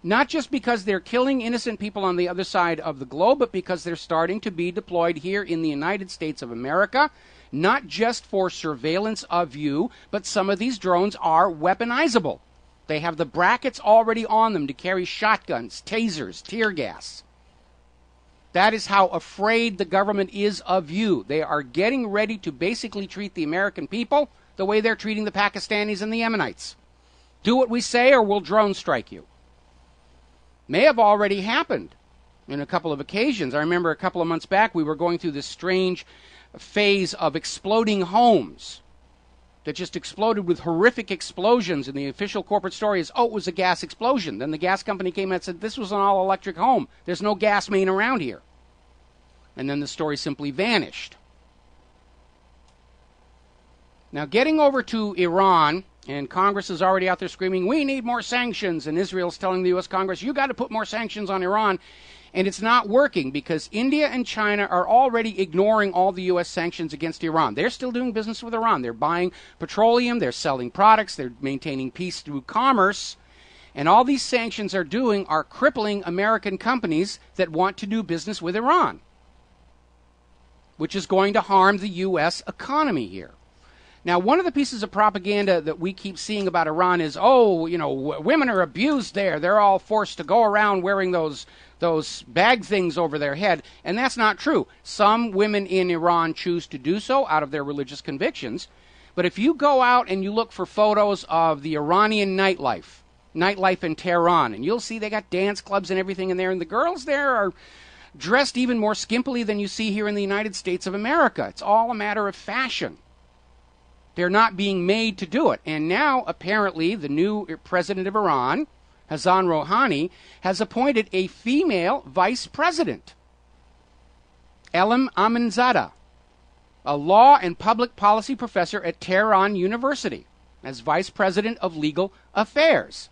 Not just because they're killing innocent people on the other side of the globe, but because they're starting to be deployed here in the United States of America, not just for surveillance of you, but some of these drones are weaponizable. They have the brackets already on them to carry shotguns, tasers, tear gas. That is how afraid the government is of you. They are getting ready to basically treat the American people the way they're treating the Pakistanis and the Yemenites. Do what we say or we'll drone strike you. May have already happened in a couple of occasions. I remember a couple of months back we were going through this strange phase of exploding homes that just exploded with horrific explosions, and the official corporate story is, oh, it was a gas explosion. Then the gas company came out and said, this was an all-electric home. There's no gas main around here. And then the story simply vanished. Now, getting over to Iran, and Congress is already out there screaming, we need more sanctions, and Israel's telling the U.S. Congress, you got to put more sanctions on Iran. And it's not working because India and China are already ignoring all the U.S. sanctions against Iran. They're still doing business with Iran. They're buying petroleum, they're selling products, they're maintaining peace through commerce. And all these sanctions are doing are crippling American companies that want to do business with Iran, which is going to harm the U.S. economy here. Now, one of the pieces of propaganda that we keep seeing about Iran is, oh, you know, women are abused there. They're all forced to go around wearing those bag things over their head. And that's not true. Some women in Iran choose to do so out of their religious convictions. But if you go out and you look for photos of the Iranian nightlife in Tehran, and you'll see they got dance clubs and everything in there, and the girls there are dressed even more skimpily than you see here in the United States of America. It's all a matter of fashion. They're not being made to do it. And now, apparently, the new president of Iran, Hassan Rouhani, has appointed a female vice president, Elam Aminzadeh, a law and public policy professor at Tehran University, as vice president of legal affairs.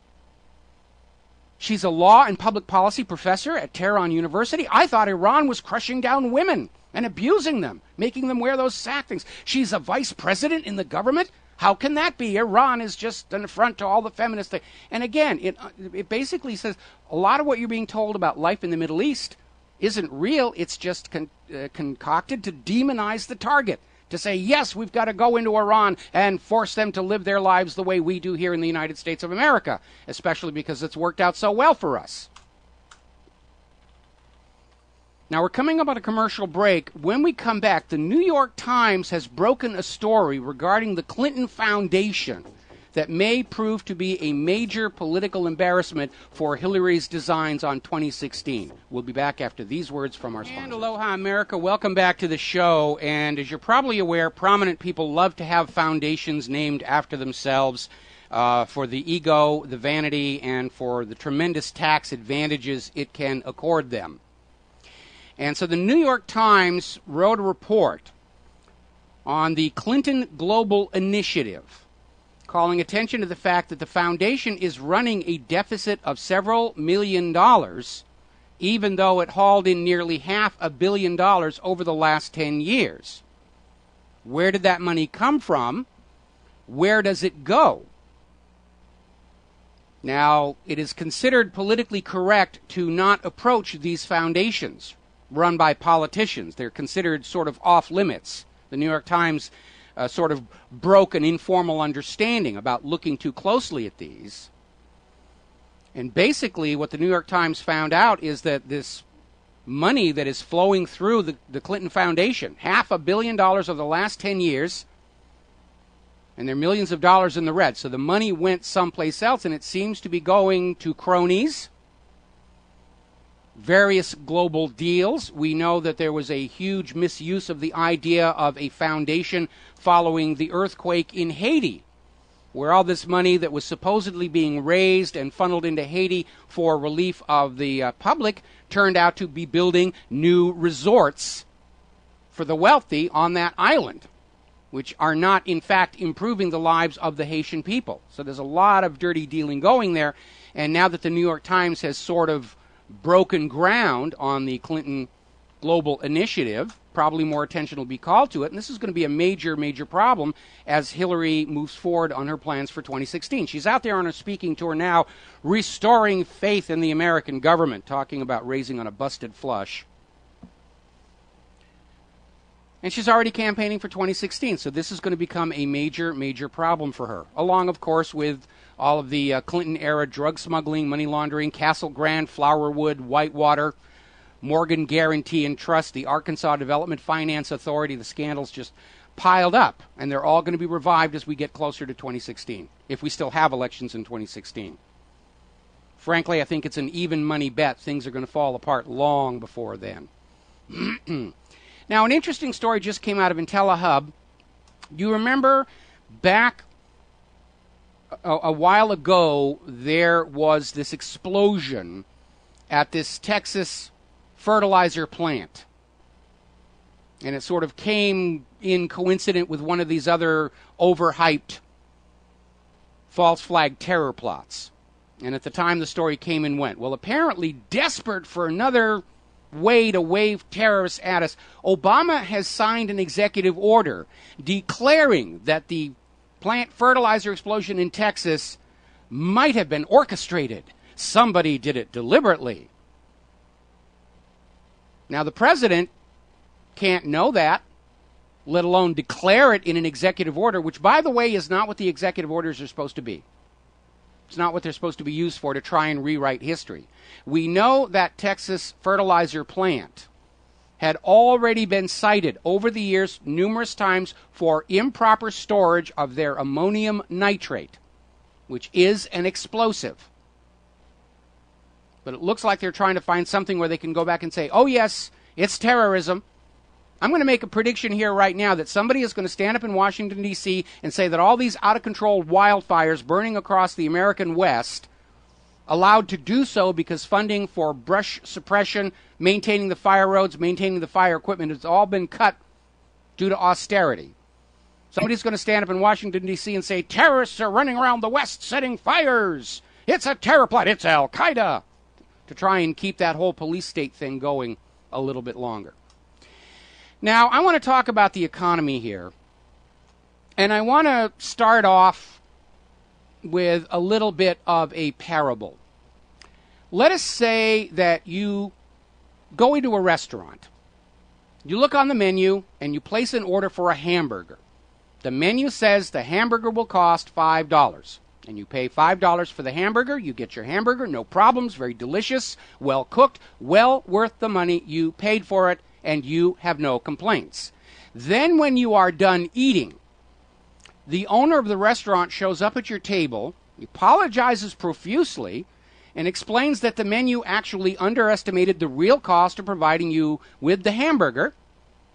She's a law and public policy professor at Tehran University. I thought Iran was crushing down women and abusing them, making them wear those sack things. She's a vice president in the government? How can that be? Iran is just an affront to all the feminist things. And again, it basically says a lot of what you're being told about life in the Middle East isn't real. It's just concocted to demonize the target, to say, yes, we've got to go into Iran and force them to live their lives the way we do here in the United States of America, especially because it's worked out so well for us. Now, we're coming up on a commercial break. When we come back, the New York Times has broken a story regarding the Clinton Foundation that may prove to be a major political embarrassment for Hillary's designs on 2016. We'll be back after these words from our sponsor. And aloha, America. Welcome back to the show. And as you're probably aware, prominent people love to have foundations named after themselves for the ego, the vanity, and for the tremendous tax advantages it can accord them. And so the New York Times wrote a report on the Clinton Global Initiative, calling attention to the fact that the foundation is running a deficit of several $1 million, even though it hauled in nearly $500 million over the last 10 years. Where did that money come from? Where does it go? Now, it is considered politically correct to not approach these foundations run by politicians. They're considered sort of off limits. The New York Times sort of broke an informal understanding about looking too closely at these. And basically what the New York Times found out is that this money that is flowing through the Clinton Foundation, $500 million over the last 10 years, and they're millions of dollars in the red. So the money went someplace else, and it seems to be going to cronies, various global deals. We know that there was a huge misuse of the idea of a foundation following the earthquake in Haiti, where all this money that was supposedly being raised and funneled into Haiti for relief of the public turned out to be building new resorts for the wealthy on that island, which are not, in fact, improving the lives of the Haitian people. So there's a lot of dirty dealing going there. And now that the New York Times has sort of broken ground on the Clinton Global Initiative, probably more attention will be called to it, and this is going to be a major, major problem as Hillary moves forward on her plans for 2016. She's out there on a speaking tour now, restoring faith in the American government, talking about raising on a busted flush. And she's already campaigning for 2016, so this is going to become a major, major problem for her, along, of course, with all of the Clinton-era drug smuggling, money laundering, Castle Grande, Flowerwood, Whitewater, Morgan Guarantee and Trust, the Arkansas Development Finance Authority. The scandals just piled up, and they're all going to be revived as we get closer to 2016, if we still have elections in 2016. Frankly, I think it's an even money bet. Things are going to fall apart long before then. Now, an interesting story just came out of IntelliHub. You remember back a while ago, there was this explosion at this Texas fertilizer plant. And it sort of came in coincident with one of these other overhyped false flag terror plots. And at the time the story came and went. Well, apparently, desperate for another way to wave terrorists at us, Obama has signed an executive order declaring that the plant fertilizer explosion in Texas might have been orchestrated. Somebody did it deliberately. Now, the president can't know that, let alone declare it in an executive order, which, by the way, is not what the executive orders are supposed to be. It's not what they're supposed to be used for, to try and rewrite history. We know that Texas fertilizer plant had already been cited over the years numerous times for improper storage of their ammonium nitrate, which is an explosive. But it looks like they're trying to find something where they can go back and say, oh yes, it's terrorism. I'm going to make a prediction here right now that somebody is going to stand up in Washington, D.C. and say that all these out-of-control wildfires burning across the American West, allowed to do so because funding for brush suppression, maintaining the fire roads, maintaining the fire equipment has all been cut due to austerity. Somebody's going to stand up in Washington, D.C. and say, terrorists are running around the West setting fires. It's a terror plot. It's Al-Qaeda. To try and keep that whole police state thing going a little bit longer. Now, I want to talk about the economy here. And I want to start off with a little bit of a parable. Let us say that you go into a restaurant. You look on the menu and you place an order for a hamburger. The menu says the hamburger will cost $5. And you pay $5 for the hamburger. You get your hamburger, no problems, very delicious, well cooked, well worth the money you paid for it, and you have no complaints. Then when you are done eating, the owner of the restaurant shows up at your table, apologizes profusely, and explains that the menu actually underestimated the real cost of providing you with the hamburger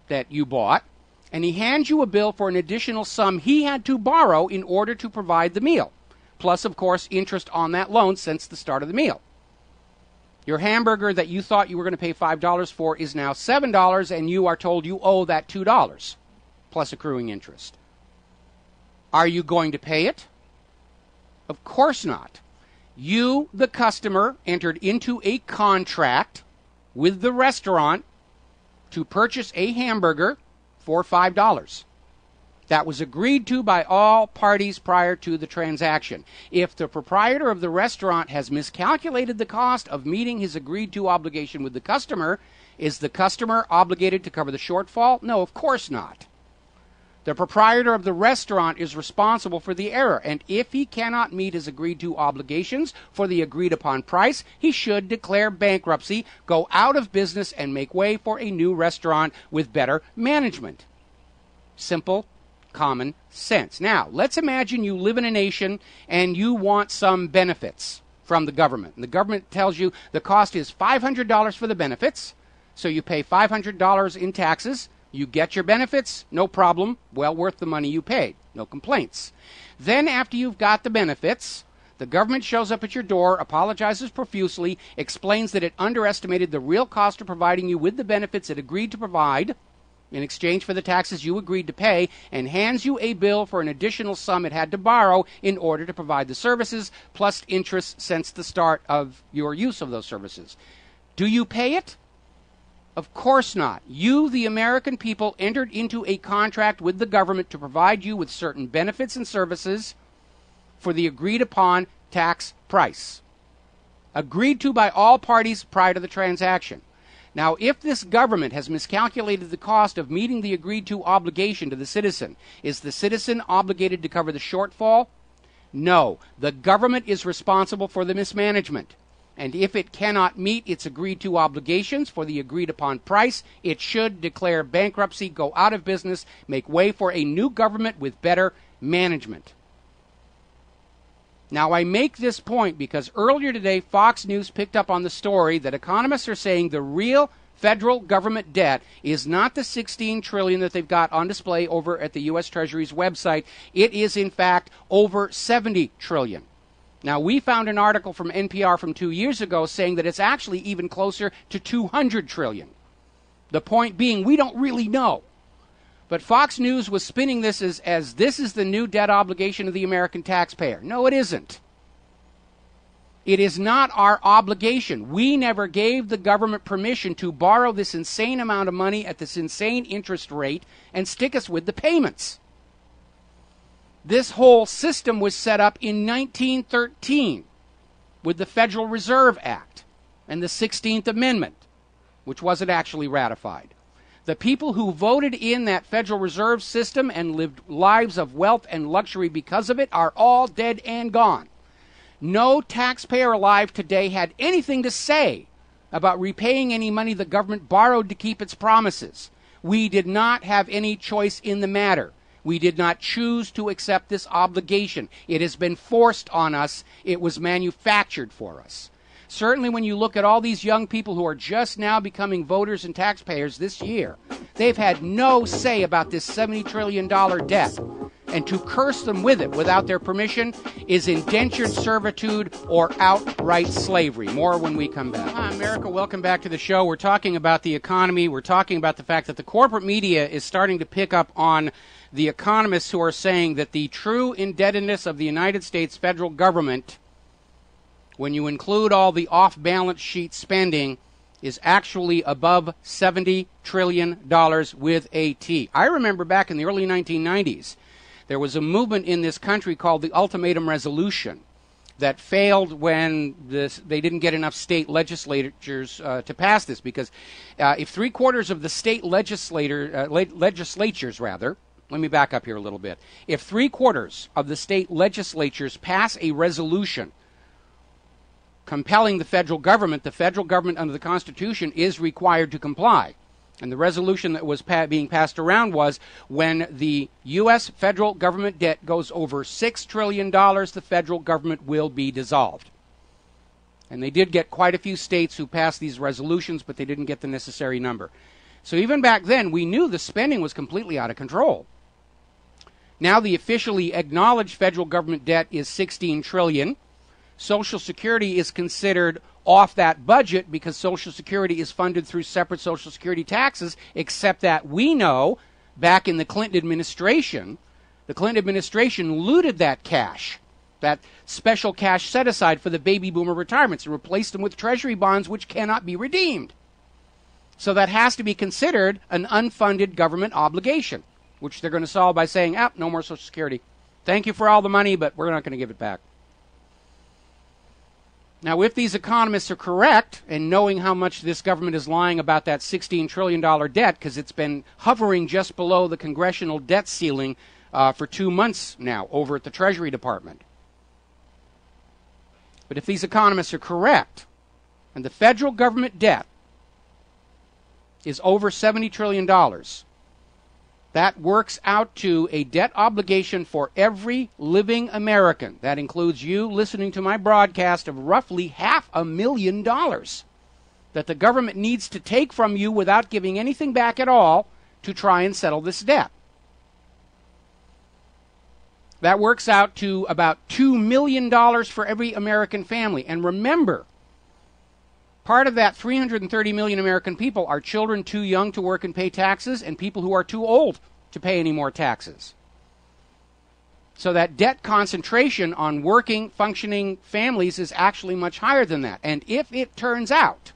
that you bought, and he hands you a bill for an additional sum he had to borrow in order to provide the meal. Plus, of course, interest on that loan since the start of the meal. Your hamburger that you thought you were going to pay $5 for is now $7, and you are told you owe that $2, plus accruing interest. Are you going to pay it? Of course not. You, the customer, entered into a contract with the restaurant to purchase a hamburger for $5. That was agreed to by all parties prior to the transaction. If the proprietor of the restaurant has miscalculated the cost of meeting his agreed-to obligation with the customer, is the customer obligated to cover the shortfall? No, of course not. The proprietor of the restaurant is responsible for the error, and if he cannot meet his agreed-to obligations for the agreed-upon price, he should declare bankruptcy, go out of business, and make way for a new restaurant with better management. Simple, common sense. Now, let's imagine you live in a nation and you want some benefits from the government. And the government tells you the cost is $500 for the benefits, so you pay $500 in taxes. You get your benefits, no problem, well worth the money you paid, no complaints. Then after you've got the benefits, the government shows up at your door, apologizes profusely, explains that it underestimated the real cost of providing you with the benefits it agreed to provide in exchange for the taxes you agreed to pay, and hands you a bill for an additional sum it had to borrow in order to provide the services, plus interest since the start of your use of those services. Do you pay it? Of course not. You, the American people, entered into a contract with the government to provide you with certain benefits and services for the agreed-upon tax price, agreed to by all parties prior to the transaction. Now, if this government has miscalculated the cost of meeting the agreed-to obligation to the citizen, is the citizen obligated to cover the shortfall? No. The government is responsible for the mismanagement. And if it cannot meet its agreed-to obligations for the agreed-upon price, it should declare bankruptcy, go out of business, make way for a new government with better management. Now, I make this point because earlier today, Fox News picked up on the story that economists are saying the real federal government debt is not the $16 trillion that they've got on display over at the U.S. Treasury's website. It is, in fact, over $70 trillion. Now, we found an article from NPR from 2 years ago saying that it's actually even closer to $200 trillion. The point being, we don't really know. But Fox News was spinning this as this is the new debt obligation of the American taxpayer. No, it isn't. It is not our obligation. We never gave the government permission to borrow this insane amount of money at this insane interest rate and stick us with the payments. This whole system was set up in 1913 with the Federal Reserve Act and the 16th Amendment, which wasn't actually ratified. The people who voted in that Federal Reserve System and lived lives of wealth and luxury because of it are all dead and gone. No taxpayer alive today had anything to say about repaying any money the government borrowed to keep its promises. We did not have any choice in the matter. We did not choose to accept this obligation. It has been forced on us. It was manufactured for us. Certainly when you look at all these young people who are just now becoming voters and taxpayers this year, they've had no say about this $70 trillion debt. And to curse them with it without their permission is indentured servitude or outright slavery. More when we come back. Hi, America, welcome back to the show. We're talking about the economy. We're talking about the fact that the corporate media is starting to pick up on the economists who are saying that the true indebtedness of the United States federal government, when you include all the off-balance sheet spending, is actually above $70 trillion with a T. I remember back in the early 1990s, there was a movement in this country called the Ultimatum Resolution that failed when they didn't get enough state legislatures to pass this, because if 3/4 of the state legislatures, let me back up here a little bit. If 3/4 of the state legislatures pass a resolution compelling the federal government under the Constitution is required to comply. And the resolution that was being passed around was when the U.S. federal government debt goes over $6 trillion, the federal government will be dissolved. And they did get quite a few states who passed these resolutions, but they didn't get the necessary number. So even back then, we knew the spending was completely out of control. Now the officially acknowledged federal government debt is $16 trillion. Social Security is considered off that budget because Social Security is funded through separate Social Security taxes, except that we know back in the Clinton administration looted that cash, that special cash set aside for the baby boomer retirements, and replaced them with Treasury bonds which cannot be redeemed. So that has to be considered an unfunded government obligation, which they're going to solve by saying, no more Social Security. Thank you for all the money, but we're not going to give it back. Now, if these economists are correct, and knowing how much this government is lying about that $16 trillion debt, because it's been hovering just below the congressional debt ceiling for 2 months now over at the Treasury Department. But if these economists are correct, and the federal government debt is over $70 trillion, that works out to a debt obligation for every living American. That includes you listening to my broadcast of roughly $500,000 that the government needs to take from you without giving anything back at all to try and settle this debt. That works out to about $2 million for every American family. And remember, part of that 330 million American people are children too young to work and pay taxes and people who are too old to pay any more taxes. So that debt concentration on working, functioning families is actually much higher than that. And if it turns out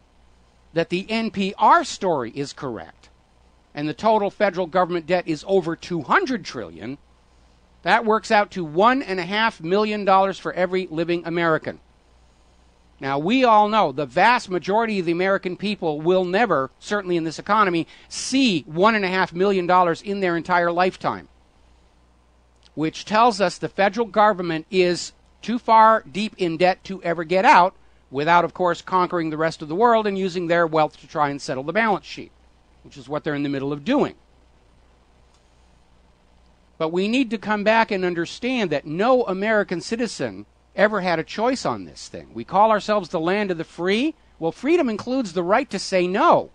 that the NPR story is correct and the total federal government debt is over $200 trillion, that works out to $1.5 million for every living American. Now, we all know the vast majority of the American people will never, certainly in this economy, see $1.5 million in their entire lifetime, which tells us the federal government is too far deep in debt to ever get out, without, of course, conquering the rest of the world and using their wealth to try and settle the balance sheet, which is what they're in the middle of doing. But we need to come back and understand that no American citizen ever had a choice on this thing. We call ourselves the land of the free. Well, freedom includes the right to say no.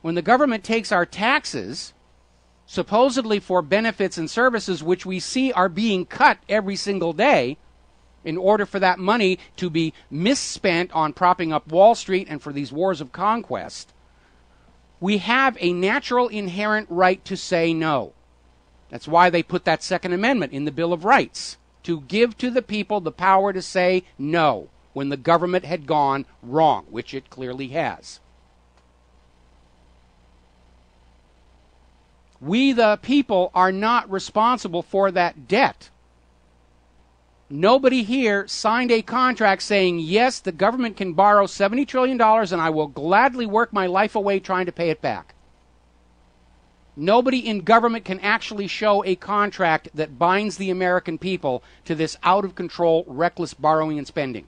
When the government takes our taxes, supposedly for benefits and services which we see are being cut every single day, in order for that money to be misspent on propping up Wall Street and for these wars of conquest, we have a natural inherent right to say no. That's why they put that Second Amendment in the Bill of Rights, to give to the people the power to say no when the government had gone wrong, which it clearly has. We, the people, are not responsible for that debt. Nobody here signed a contract saying, yes, the government can borrow $70 trillion and I will gladly work my life away trying to pay it back. Nobody in government can actually show a contract that binds the American people to this out-of-control, reckless borrowing and spending.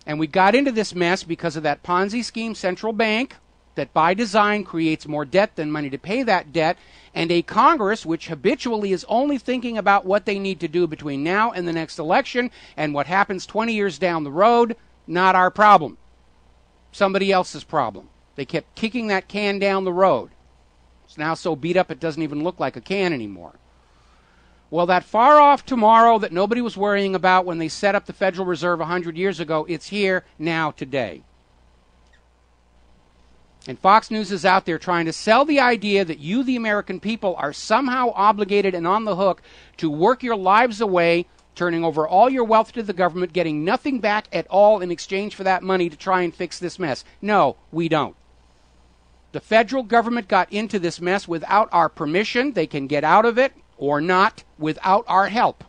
And we got into this mess because of that Ponzi scheme central bank that by design creates more debt than money to pay that debt, and a Congress which habitually is only thinking about what they need to do between now and the next election, and what happens 20 years down the road, not our problem. Somebody else's problem. They kept kicking that can down the road. It's now so beat up it doesn't even look like a can anymore. Well, that far-off tomorrow that nobody was worrying about when they set up the Federal Reserve 100 years ago, it's here now today. And Fox News is out there trying to sell the idea that you, the American people, are somehow obligated and on the hook to work your lives away, turning over all your wealth to the government, getting nothing back at all in exchange for that money to try and fix this mess. No, we don't. The federal government got into this mess without our permission. They can get out of it or not without our help.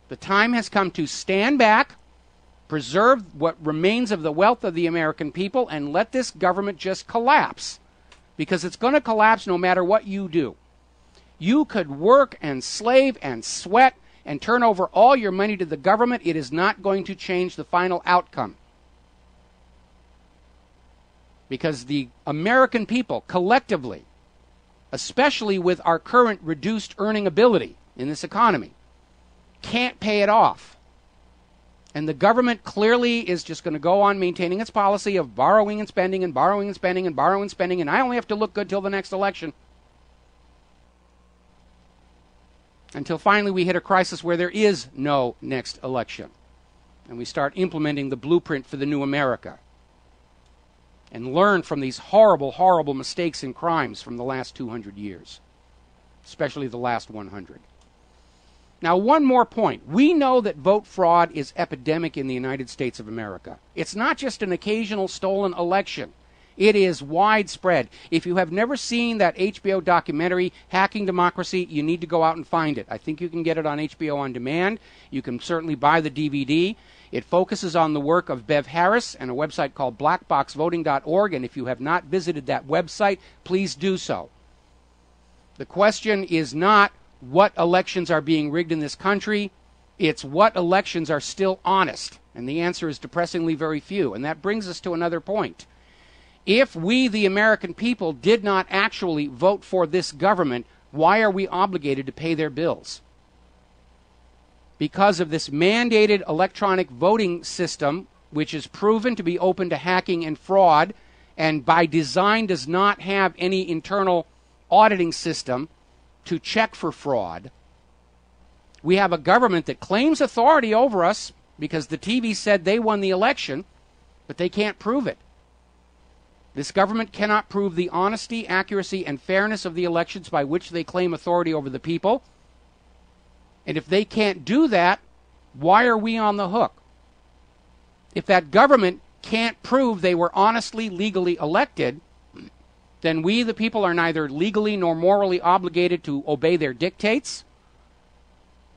The time has come to stand back, preserve what remains of the wealth of the American people, and let this government just collapse. Because it's going to collapse no matter what you do. You could work and slave and sweat and turn over all your money to the government. It is not going to change the final outcome. Because the American people, collectively, especially with our current reduced earning ability in this economy, can't pay it off. And the government clearly is just going to go on maintaining its policy of borrowing and spending and borrowing and spending and borrowing and spending, and I only have to look good till the next election. Until finally we hit a crisis where there is no next election. And we start implementing the blueprint for the new America. And learn from these horrible, horrible mistakes and crimes from the last 200 years. Especially the last 100. Now, one more point. We know that vote fraud is epidemic in the United States of America. It's not just an occasional stolen election. It is widespread. If you have never seen that HBO documentary, Hacking Democracy, you need to go out and find it. I think you can get it on HBO On Demand. You can certainly buy the DVD. It focuses on the work of Bev Harris and a website called blackboxvoting.org, and if you have not visited that website, please do so. The question is not what elections are being rigged in this country, it's what elections are still honest. And the answer is depressingly very few. And that brings us to another point. If we, the American people, did not actually vote for this government, why are we obligated to pay their bills? Because of this mandated electronic voting system, which is proven to be open to hacking and fraud, and by design does not have any internal auditing system to check for fraud. We have a government that claims authority over us because the TV said they won the election, but they can't prove it. This government cannot prove the honesty, accuracy, and fairness of the elections by which they claim authority over the people. And if they can't do that, why are we on the hook? If that government can't prove they were honestly, legally elected, then we, the people, are neither legally nor morally obligated to obey their dictates,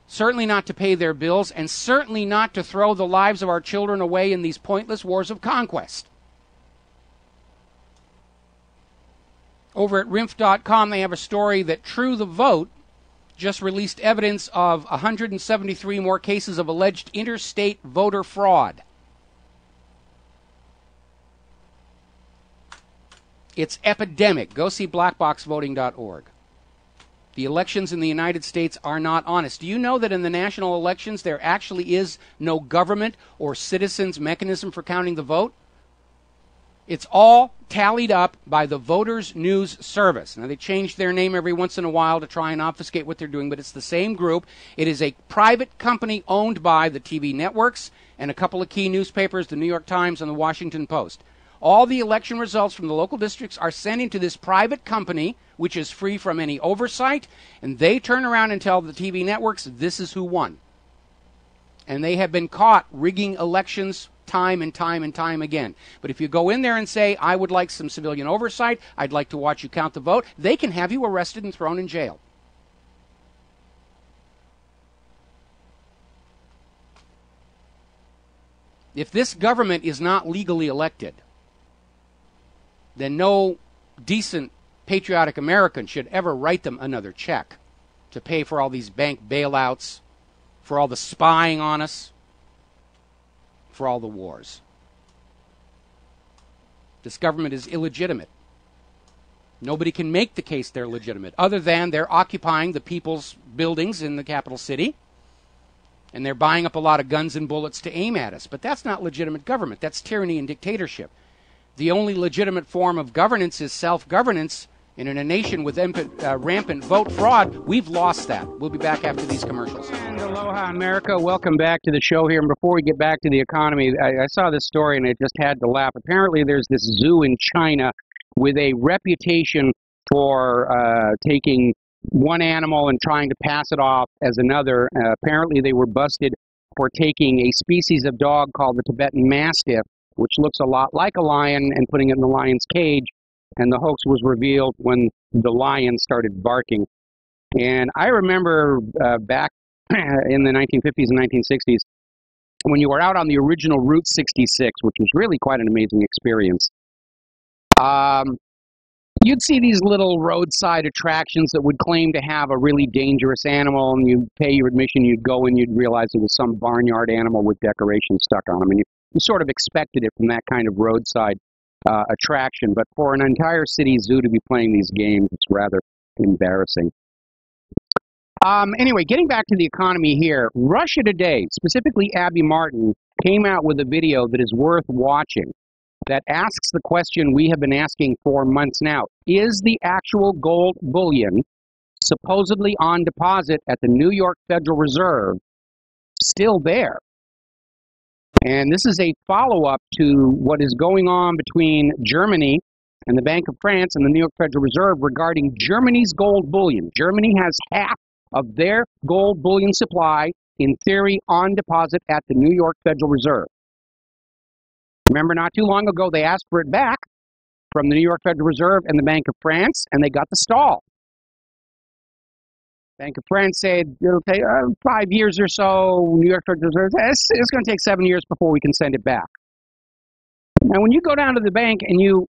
certainly not to pay their bills, and certainly not to throw the lives of our children away in these pointless wars of conquest. Over at RINF.com, they have a story that True the Vote just released evidence of 173 more cases of alleged interstate voter fraud. It's epidemic. Go see blackboxvoting.org. The elections in the United States are not honest. Do you know that in the national elections there actually is no government or citizens mechanism for counting the vote? It's all tallied up by the Voters News Service. Now, they change their name every once in a while to try and obfuscate what they're doing, but it's the same group. It is a private company owned by the TV networks and a couple of key newspapers, the New York Times and the Washington Post. All the election results from the local districts are sent into this private company, which is free from any oversight, and they turn around and tell the TV networks this is who won. And they have been caught rigging elections time and time and time again. But if you go in there and say, I would like some civilian oversight, I'd like to watch you count the vote, they can have you arrested and thrown in jail. If this government is not legally elected, then no decent, patriotic American should ever write them another check to pay for all these bank bailouts, for all the spying on us, for all the wars. This government is illegitimate. Nobody can make the case they're legitimate, other than they're occupying the people's buildings in the capital city, and they're buying up a lot of guns and bullets to aim at us. But that's not legitimate government. That's tyranny and dictatorship. The only legitimate form of governance is self-governance, and in a nation with rampant vote fraud, we've lost that. We'll be back after these commercials. And aloha, America. Welcome back to the show here. And before we get back to the economy, I saw this story and I just had to laugh. Apparently there's this zoo in China with a reputation for taking one animal and trying to pass it off as another. Apparently they were busted for taking a species of dog called the Tibetan Mastiff, which looks a lot like a lion, and putting it in the lion's cage. And the hoax was revealed when the lion started barking. And I remember back in the 1950s and 1960s, when you were out on the original Route 66, which was really quite an amazing experience, you'd see these little roadside attractions that would claim to have a really dangerous animal, and you'd pay your admission, you'd go and you'd realize it was some barnyard animal with decorations stuck on them. And you sort of expected it from that kind of roadside attraction. But for an entire city zoo to be playing these games, it's rather embarrassing. Anyway, getting back to the economy here, Russia Today, specifically Abby Martin, came out with a video that is worth watching that asks the question we have been asking for months now. Is the actual gold bullion supposedly on deposit at the New York Federal Reserve still there? And this is a follow-up to what is going on between Germany and the Bank of France and the New York Federal Reserve regarding Germany's gold bullion. Germany has half of their gold bullion supply, in theory, on deposit at the New York Federal Reserve. Remember, not too long ago, they asked for it back from the New York Federal Reserve and the Bank of France, and they got the stall. Bank of France said it'll take 5 years or so. New York Federal Reserve, it's going to take 7 years before we can send it back. Now, when you go down to the bank and you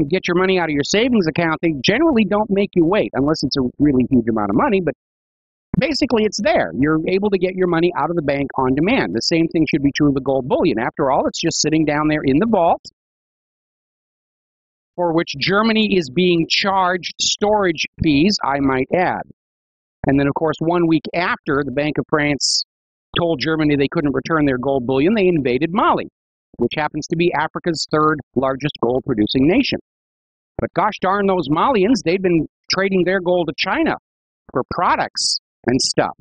get your money out of your savings account, they generally don't make you wait, unless it's a really huge amount of money, but basically it's there. You're able to get your money out of the bank on demand. The same thing should be true of the gold bullion. After all, it's just sitting down there in the vault, for which Germany is being charged storage fees, I might add. And then, of course, 1 week after the Bank of France told Germany they couldn't return their gold bullion, they invaded Mali, which happens to be Africa's third largest gold-producing nation. But gosh darn those Malians, they'd been trading their gold to China for products and stuff.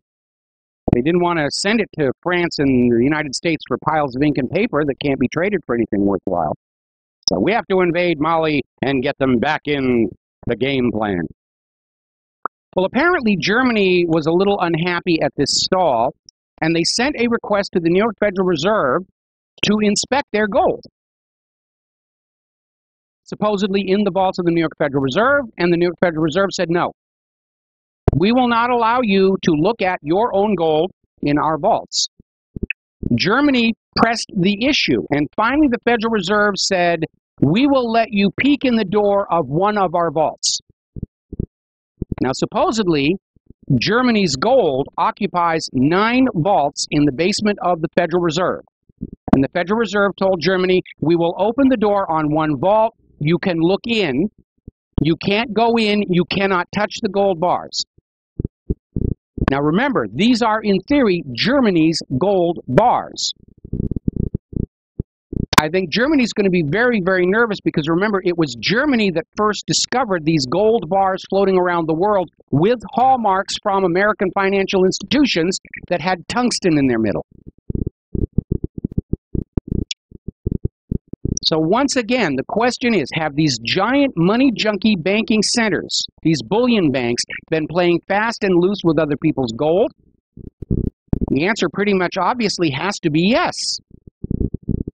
They didn't want to send it to France and the United States for piles of ink and paper that can't be traded for anything worthwhile. So we have to invade Mali and get them back in the game plan. Well, apparently Germany was a little unhappy at this stall, and they sent a request to the New York Federal Reserve to inspect their gold, supposedly in the vaults of the New York Federal Reserve, and the New York Federal Reserve said no. We will not allow you to look at your own gold in our vaults. Germany pressed the issue, and finally the Federal Reserve said, we will let you peek in the door of one of our vaults. Now, supposedly, Germany's gold occupies 9 vaults in the basement of the Federal Reserve. And the Federal Reserve told Germany, we will open the door on one vault. You can look in, You can't go in, you cannot touch the gold bars. Now remember, these are, in theory, Germany's gold bars. I think Germany's going to be very, very nervous because, remember, it was Germany that first discovered these gold bars floating around the world with hallmarks from American financial institutions that had tungsten in their middle. So once again, the question is, have these giant money junkie banking centers, these bullion banks, been playing fast and loose with other people's gold? The answer pretty much obviously has to be yes.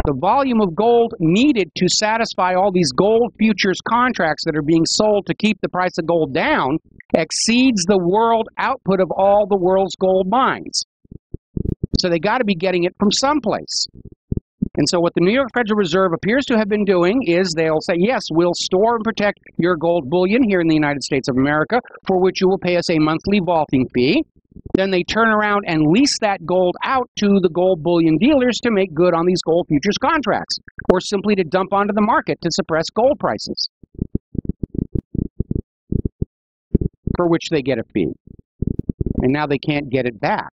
The volume of gold needed to satisfy all these gold futures contracts that are being sold to keep the price of gold down exceeds the world output of all the world's gold mines. So they got to be getting it from someplace. And so what the New York Federal Reserve appears to have been doing is they'll say, yes, we'll store and protect your gold bullion here in the United States of America, for which you will pay us a monthly vaulting fee. Then they turn around and lease that gold out to the gold bullion dealers to make good on these gold futures contracts, or simply to dump onto the market to suppress gold prices, for which they get a fee. And now they can't get it back.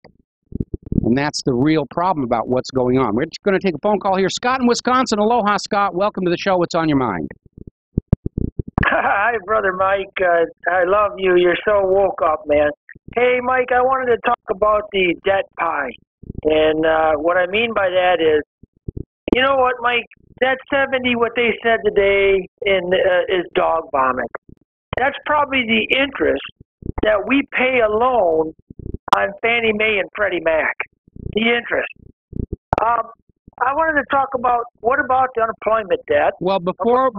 And that's the real problem about what's going on. We're just going to take a phone call here. Scott in Wisconsin. Aloha, Scott. Welcome to the show. What's on your mind? Hi, Brother Mike. I love you. You're so woke up, man. Hey, Mike, I wanted to talk about the debt pie. And what I mean by that is, you know what, Mike? That 70, what they said today is dog vomit. That's probably the interest that we pay alone on Fannie Mae and Freddie Mac. The interest. I wanted to talk about, what about the unemployment debt? Well, before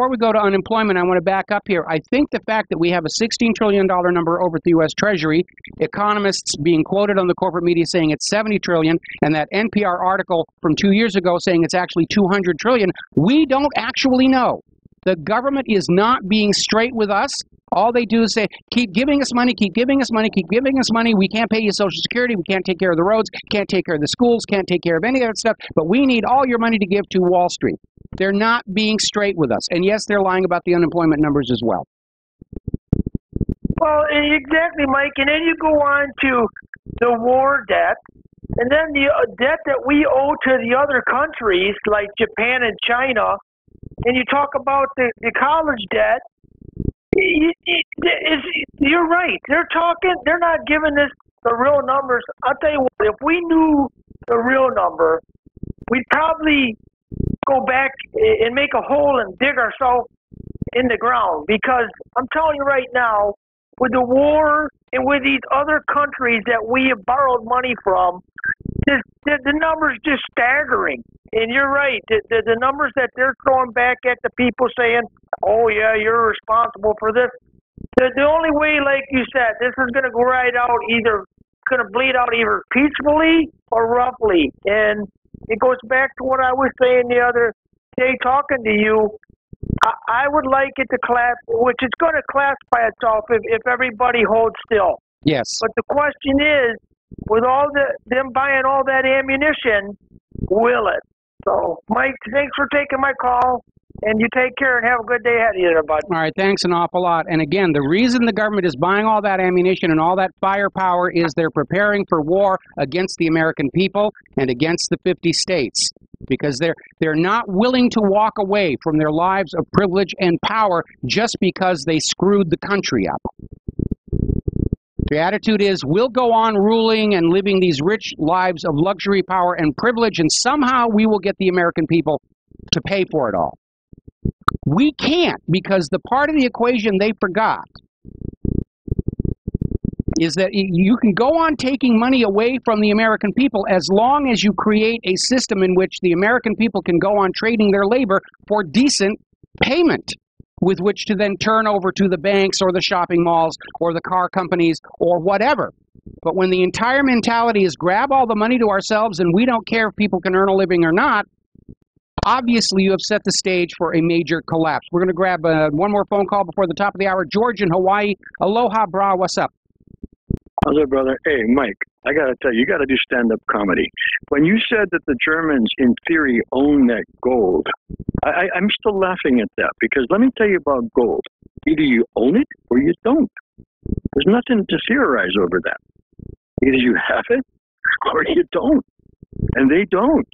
we go to unemployment, I want to back up here. I think the fact that we have a $16 trillion number over at the U.S. Treasury, economists being quoted on the corporate media saying it's $70 trillion, and that NPR article from 2 years ago saying it's actually $200 trillion, we don't actually know. The government is not being straight with us. All they do is say, keep giving us money, keep giving us money, keep giving us money. We can't pay you Social Security. We can't take care of the roads, can't take care of the schools, can't take care of any of that stuff. But we need all your money to give to Wall Street. They're not being straight with us. And yes, they're lying about the unemployment numbers as well. Well, exactly, Mike. And then you go on to the war debt. And then the debt that we owe to the other countries like Japan and China. And you talk about the college debt. You're right. They're not giving us the real numbers. I'll tell you what, if we knew the real number, we'd probably go back and make a hole and dig ourselves in the ground. Because I'm telling you right now, with the war and with these other countries that we have borrowed money from, the number's just staggering. And you're right. The numbers that they're throwing back at the people saying, oh, yeah, you're responsible for this. The only way, like you said, this is going to go right out, going to bleed out either peacefully or roughly. And it goes back to what I was saying the other day talking to you. I would like it to collapse, which it's going to classify itself if everybody holds still. Yes. But the question is, with all them buying all that ammunition, will it? So, Mike, thanks for taking my call, and you take care and have a good day ahead of you there, bud. All right, thanks an awful lot. And again, the reason the government is buying all that ammunition and all that firepower is they're preparing for war against the American people and against the 50 states, because they're not willing to walk away from their lives of privilege and power just because they screwed the country up. The attitude is, we'll go on ruling and living these rich lives of luxury, power, and privilege, and somehow we will get the American people to pay for it all. We can't, because the part of the equation they forgot is that you can go on taking money away from the American people as long as you create a system in which the American people can go on trading their labor for decent payment, with which to then turn over to the banks or the shopping malls or the car companies or whatever. But when the entire mentality is grab all the money to ourselves and we don't care if people can earn a living or not, obviously you have set the stage for a major collapse. We're going to grab one more phone call before the top of the hour. George in Hawaii. Aloha, bra. What's up? How's it, brother? Hey, Mike, I got to tell you, you got to do stand-up comedy. When you said that the Germans, in theory, own that gold, I'm still laughing at that, because let me tell you about gold. Either you own it or you don't. There's nothing to theorize over that. Either you have it or you don't. And they don't.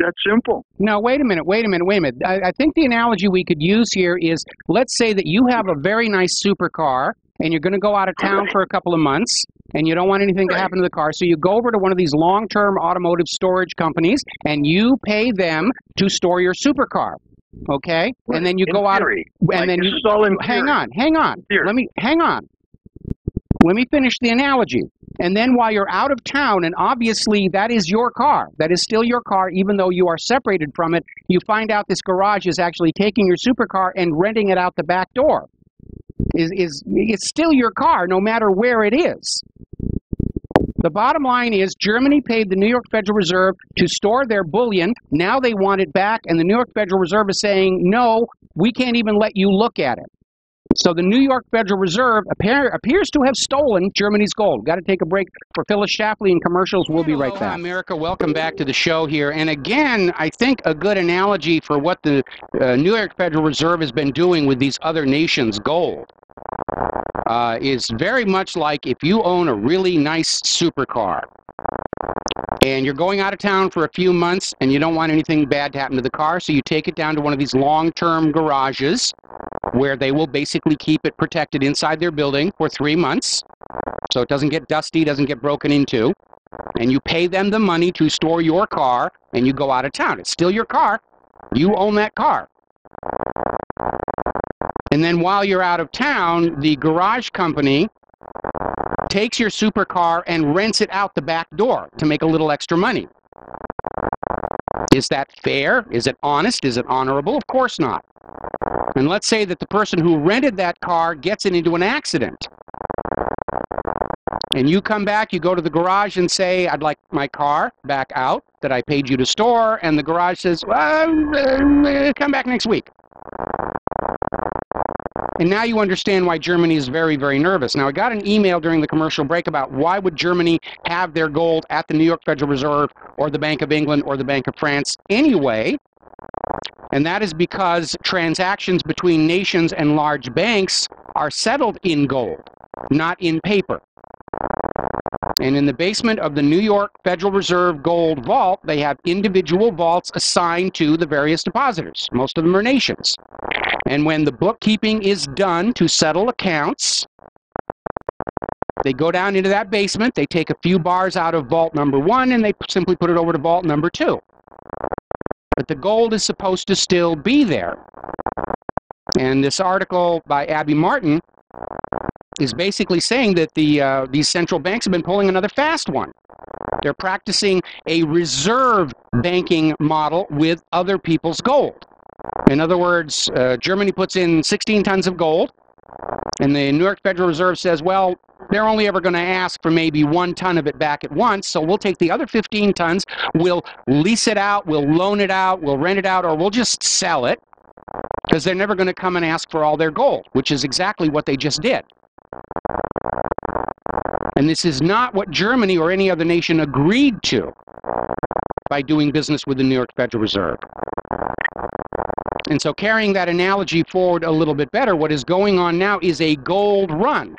That's simple. Now, wait a minute. I think the analogy we could use here is, let's say that you have a very nice supercar, and you're going to go out of town for a couple of months, and you don't want anything to happen to the car, so you go over to one of these long-term automotive storage companies, and you pay them to store your supercar. Okay? Right. And then you go out, and then you hang on. Hang on. Let me finish the analogy. And then while you're out of town, and obviously that is your car, that is still your car, even though you are separated from it, you find out this garage is actually taking your supercar and renting it out the back door. It's still your car, no matter where it is. The bottom line is Germany paid the New York Federal Reserve to store their bullion. Now they want it back, and the New York Federal Reserve is saying, no, we can't even let you look at it. So the New York Federal Reserve appears to have stolen Germany's gold. Got to take a break for Phyllis Schlafly and commercials. We'll be right back. Aloha, America. Welcome back to the show here. And again, I think a good analogy for what the New York Federal Reserve has been doing with these other nations' gold is very much like if you own a really nice supercar and you're going out of town for a few months and you don't want anything bad to happen to the car, so you take it down to one of these long-term garages where they will basically keep it protected inside their building for 3 months so it doesn't get dusty, doesn't get broken into, and you pay them the money to store your car and you go out of town. It's still your car. You own that car. And then while you're out of town, the garage company takes your supercar and rents it out the back door to make a little extra money. Is that fair? Is it honest? Is it honorable? Of course not. And let's say that the person who rented that car gets it into an accident. And you come back, you go to the garage and say, I'd like my car back out that I paid you to store. And the garage says, well, come back next week. And now you understand why Germany is very, very nervous. Now, I got an email during the commercial break about why would Germany have their gold at the New York Federal Reserve or the Bank of England or the Bank of France anyway. And that is because transactions between nations and large banks are settled in gold, not in paper. And in the basement of the New York Federal Reserve Gold Vault, they have individual vaults assigned to the various depositors. Most of them are nations. And when the bookkeeping is done to settle accounts, they go down into that basement, they take a few bars out of vault number 1, and they simply put it over to vault number 2. But the gold is supposed to still be there. And this article by Abby Martin is basically saying that these central banks have been pulling another fast one. They're practicing a reserve banking model with other people's gold. In other words, Germany puts in 16 tons of gold, and the New York Federal Reserve says, well, they're only ever going to ask for maybe 1 ton of it back at once, so we'll take the other 15 tons, we'll lease it out, we'll loan it out, we'll rent it out, or we'll just sell it, because they're never going to come and ask for all their gold, which is exactly what they just did. And this is not what Germany or any other nation agreed to by doing business with the New York Federal Reserve. And so carrying that analogy forward a little bit better, what is going on now is a gold run.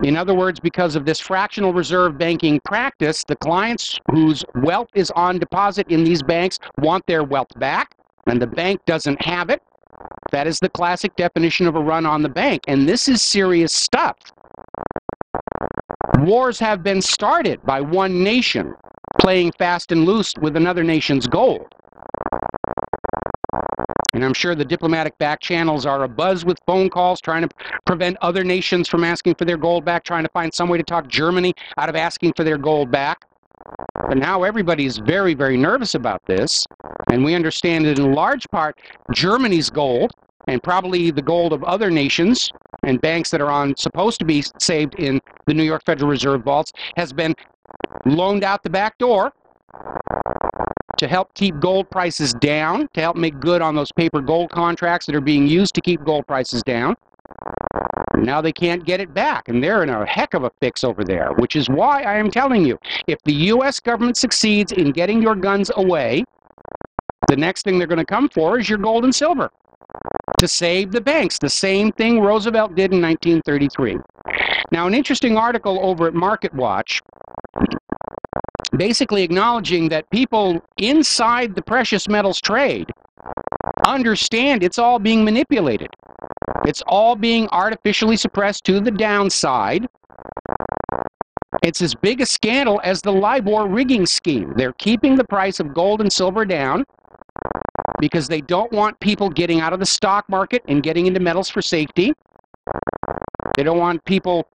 In other words, because of this fractional reserve banking practice, the clients whose wealth is on deposit in these banks want their wealth back, and the bank doesn't have it. That is the classic definition of a run on the bank, and this is serious stuff. Wars have been started by one nation playing fast and loose with another nation's gold. And I'm sure the diplomatic back channels are abuzz with phone calls trying to prevent other nations from asking for their gold back, trying to find some way to talk Germany out of asking for their gold back. But now everybody's very, very nervous about this. And we understand that in large part, Germany's gold, and probably the gold of other nations and banks that are supposed to be saved in the New York Federal Reserve vaults, has been loaned out the back door to help keep gold prices down, to help make good on those paper gold contracts that are being used to keep gold prices down. Now they can't get it back, and they're in a heck of a fix over there, which is why I am telling you, if the U.S. government succeeds in getting your guns away, the next thing they're going to come for is your gold and silver. to save the banks. The same thing Roosevelt did in 1933. Now, an interesting article over at Market Watch basically acknowledging that people inside the precious metals trade understand it's all being manipulated. It's all being artificially suppressed to the downside. It's as big a scandal as the LIBOR rigging scheme. They're keeping the price of gold and silver down because they don't want people getting out of the stock market and getting into metals for safety. They don't want people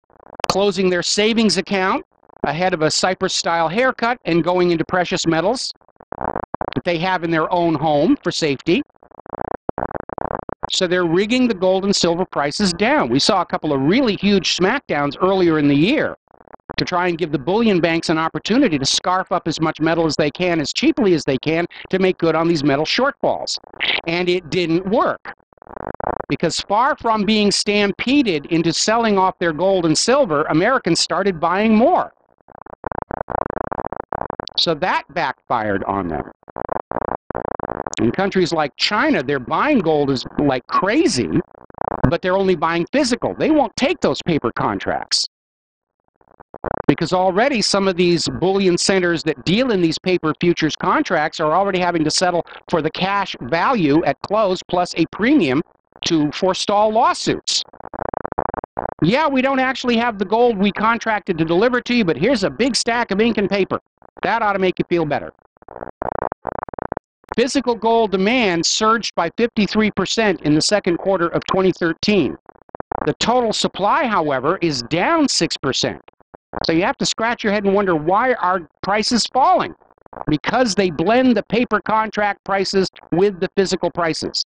closing their savings account ahead of a Cyprus-style haircut and going into precious metals that they have in their own home for safety. So they're rigging the gold and silver prices down. We saw a couple of really huge smackdowns earlier in the year to try and give the bullion banks an opportunity to scarf up as much metal as they can, as cheaply as they can, to make good on these metal shortfalls. And it didn't work. Because far from being stampeded into selling off their gold and silver, Americans started buying more. So that backfired on them. In countries like China, they're buying gold is like crazy, but they're only buying physical. They won't take those paper contracts. Because already some of these bullion centers that deal in these paper futures contracts are already having to settle for the cash value at close plus a premium to forestall lawsuits. Yeah, we don't actually have the gold we contracted to deliver to you, but here's a big stack of ink and paper. That ought to make you feel better. Physical gold demand surged by 53% in the second quarter of 2013. The total supply, however, is down 6%. So you have to scratch your head and wonder, why are prices falling? Because they blend the paper contract prices with the physical prices.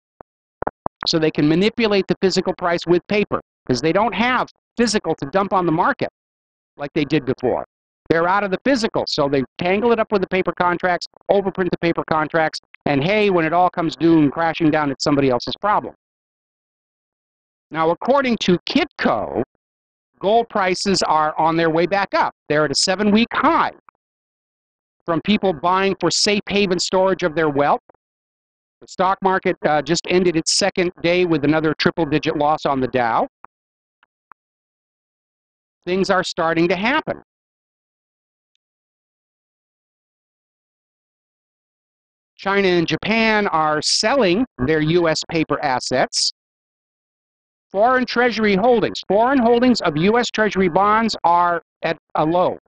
So they can manipulate the physical price with paper, because they don't have physical to dump on the market like they did before. They're out of the physical, so they tangle it up with the paper contracts, overprint the paper contracts, and hey, when it all comes due and crashing down, it's somebody else's problem. Now, according to Kitco, gold prices are on their way back up. They're at a 7-week high from people buying for safe haven storage of their wealth. The stock market just ended its second day with another triple-digit loss on the Dow. Things are starting to happen. China and Japan are selling their U.S. paper assets. Foreign Treasury holdings of U.S. Treasury bonds are at a low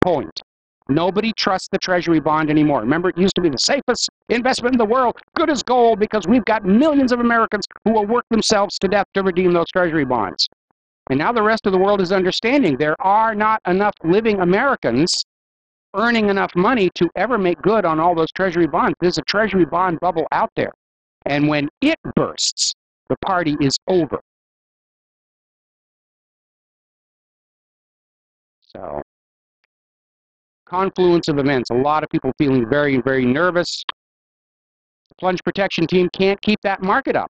point. Nobody trusts the Treasury bond anymore. Remember, it used to be the safest investment in the world, good as gold, because we've got millions of Americans who will work themselves to death to redeem those Treasury bonds. And now the rest of the world is understanding there are not enough living Americans earning enough money to ever make good on all those Treasury bonds. There's a Treasury bond bubble out there. And when it bursts, the party is over. So, confluence of events. A lot of people feeling very, very nervous. The plunge protection team can't keep that market up.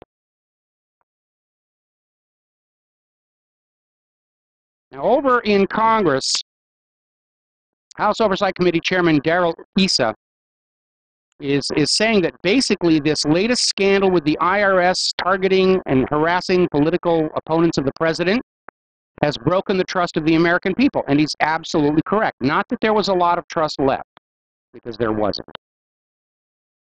Now, over in Congress, House Oversight Committee Chairman Darrell Issa is saying that basically this latest scandal with the IRS targeting and harassing political opponents of the president has broken the trust of the American people. And he's absolutely correct. Not that there was a lot of trust left, because there wasn't.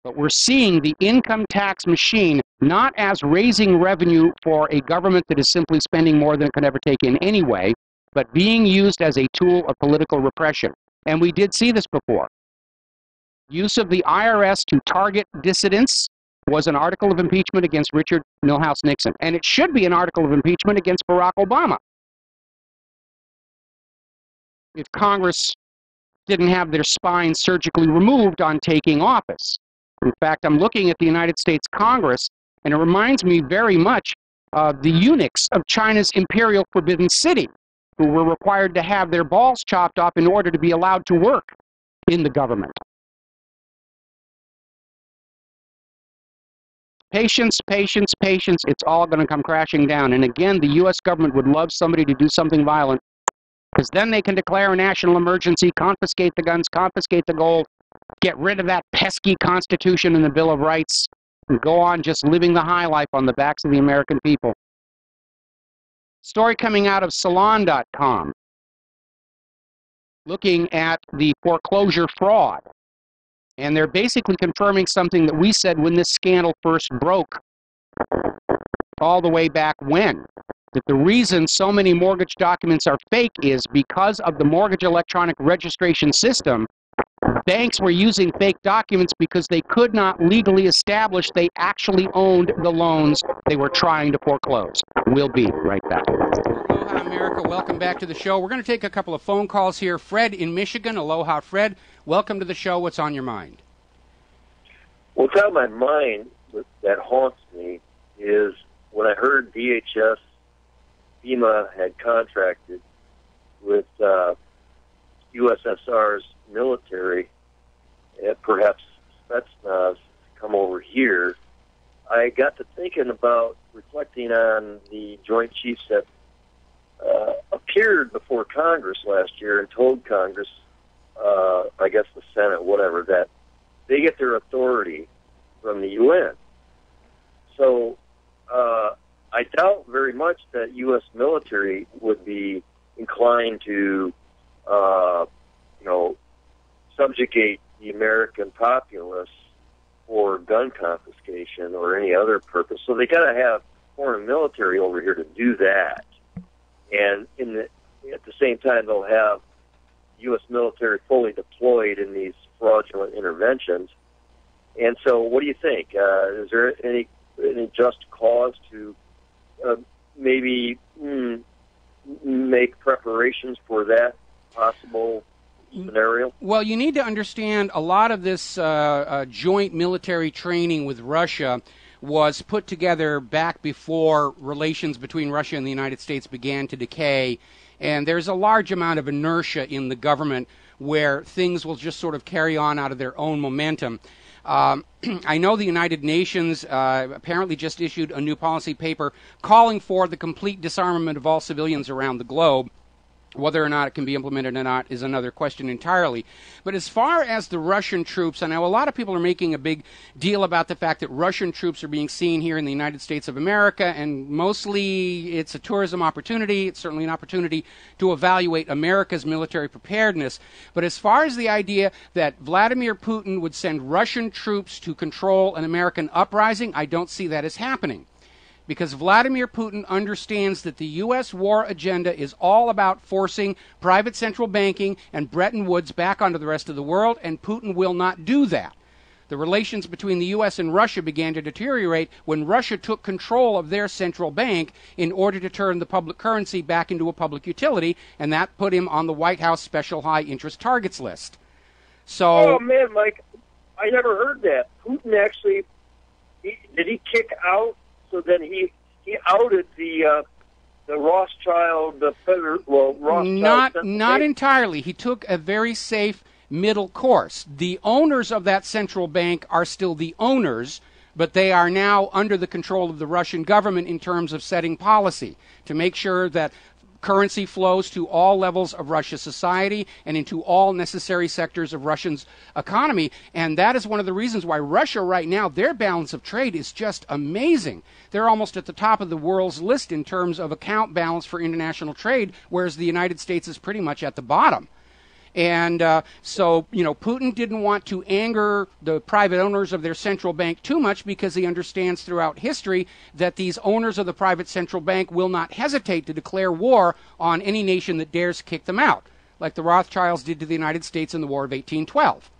But we're seeing the income tax machine not as raising revenue for a government that is simply spending more than it can ever take in anyway, but being used as a tool of political repression. And we did see this before. Use of the IRS to target dissidents was an article of impeachment against Richard Milhouse Nixon. And it should be an article of impeachment against Barack Obama, if Congress didn't have their spines surgically removed on taking office. In fact, I'm looking at the United States Congress, and it reminds me very much of the eunuchs of China's Imperial Forbidden City, who were required to have their balls chopped off in order to be allowed to work in the government. Patience, patience, patience. It's all going to come crashing down. And again, the U.S. government would love somebody to do something violent, because then they can declare a national emergency, confiscate the guns, confiscate the gold, get rid of that pesky Constitution and the Bill of Rights, and go on just living the high life on the backs of the American people. Story coming out of Salon.com, looking at the foreclosure fraud. And they're basically confirming something that we said when this scandal first broke all the way back when. That the reason so many mortgage documents are fake is because of the mortgage electronic registration system. Banks were using fake documents because they could not legally establish they actually owned the loans they were trying to foreclose. We'll be right back. Aloha, America. Welcome back to the show. We're going to take a couple of phone calls here. Fred in Michigan. Aloha, Fred. Welcome to the show. What's on your mind? What's on my mind that haunts me is when I heard DHS, FEMA had contracted with USSR's military, perhaps Spetsnaz, to come over here. I got to thinking about reflecting on the Joint Chiefs that appeared before Congress last year and told Congress, I guess the Senate, whatever, that they get their authority from the UN. So I doubt very much that U.S. military would be inclined to, subjugate the American populace for gun confiscation or any other purpose. So they got to have foreign military over here to do that. And at the same time, they'll have U.S. military fully deployed in these fraudulent interventions. And so what do you think? Is there any just cause to maybe make preparations for that possible scenario? Well, you need to understand a lot of this joint military training with Russia was put together back before relations between Russia and the United States began to decay, and there's a large amount of inertia in the government where things will just sort of carry on out of their own momentum. I know the United Nations apparently just issued a new policy paper calling for the complete disarmament of all civilians around the globe. Whether or not it can be implemented or not is another question entirely. But as far as the Russian troops, I know a lot of people are making a big deal about the fact that Russian troops are being seen here in the United States of America, and mostly it's a tourism opportunity. It's certainly an opportunity to evaluate America's military preparedness. But as far as the idea that Vladimir Putin would send Russian troops to control an American uprising, I don't see that as happening. Because Vladimir Putin understands that the U.S. war agenda is all about forcing private central banking and Bretton Woods back onto the rest of the world, and Putin will not do that. The relations between the U.S. and Russia began to deteriorate when Russia took control of their central bank in order to turn the public currency back into a public utility, and that put him on the White House Special High Interest Targets list. So, oh, man, Mike, I never heard that. Putin actually, did he kick out? So then he outed the Rothschild, Rothschild. Not entirely. He took a very safe middle course. The owners of that central bank are still the owners, but they are now under the control of the Russian government in terms of setting policy to make sure that currency flows to all levels of Russia's society and into all necessary sectors of Russia's economy. And that is one of the reasons why Russia right now, their balance of trade is just amazing. They're almost at the top of the world's list in terms of account balance for international trade, whereas the United States is pretty much at the bottom. And so, Putin didn't want to anger the private owners of their central bank too much because he understands throughout history that these owners of the private central bank will not hesitate to declare war on any nation that dares kick them out, like the Rothschilds did to the United States in the War of 1812.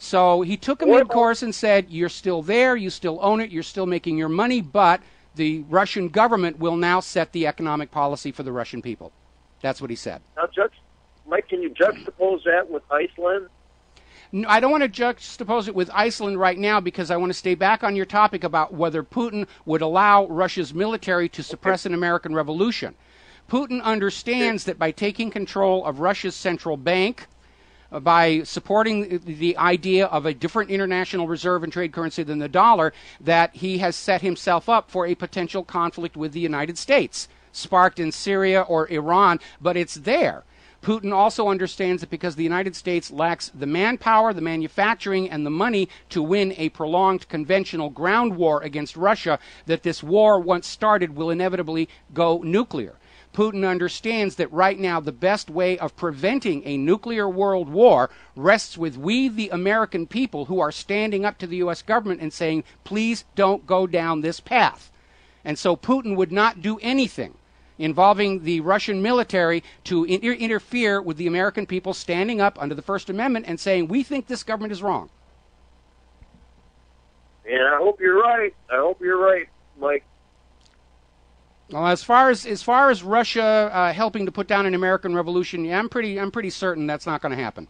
So he took a mid-course and said, you're still there, you still own it, you're still making your money, but the Russian government will now set the economic policy for the Russian people. That's what he said. Now, Mike, can you juxtapose that with Iceland? No, I don't want to juxtapose it with Iceland right now because I want to stay back on your topic about whether Putin would allow Russia's military to suppress an American revolution. Putin understands that by taking control of Russia's central bank, by supporting the idea of a different international reserve and trade currency than the dollar, that he has set himself up for a potential conflict with the United States, sparked in Syria or Iran, but it's there. Putin also understands that because the United States lacks the manpower, the manufacturing, and the money to win a prolonged conventional ground war against Russia, that this war, once started, will inevitably go nuclear. Putin understands that right now the best way of preventing a nuclear world war rests with we, the American people, who are standing up to the U.S. government and saying, please don't go down this path. And so Putin would not do anything involving the Russian military to interfere with the American people standing up under the First Amendment and saying, we think this government is wrong. And I hope you're right. I hope you're right, Mike. Well, as far as Russia helping to put down an American revolution, yeah, I'm pretty certain that's not going to happen.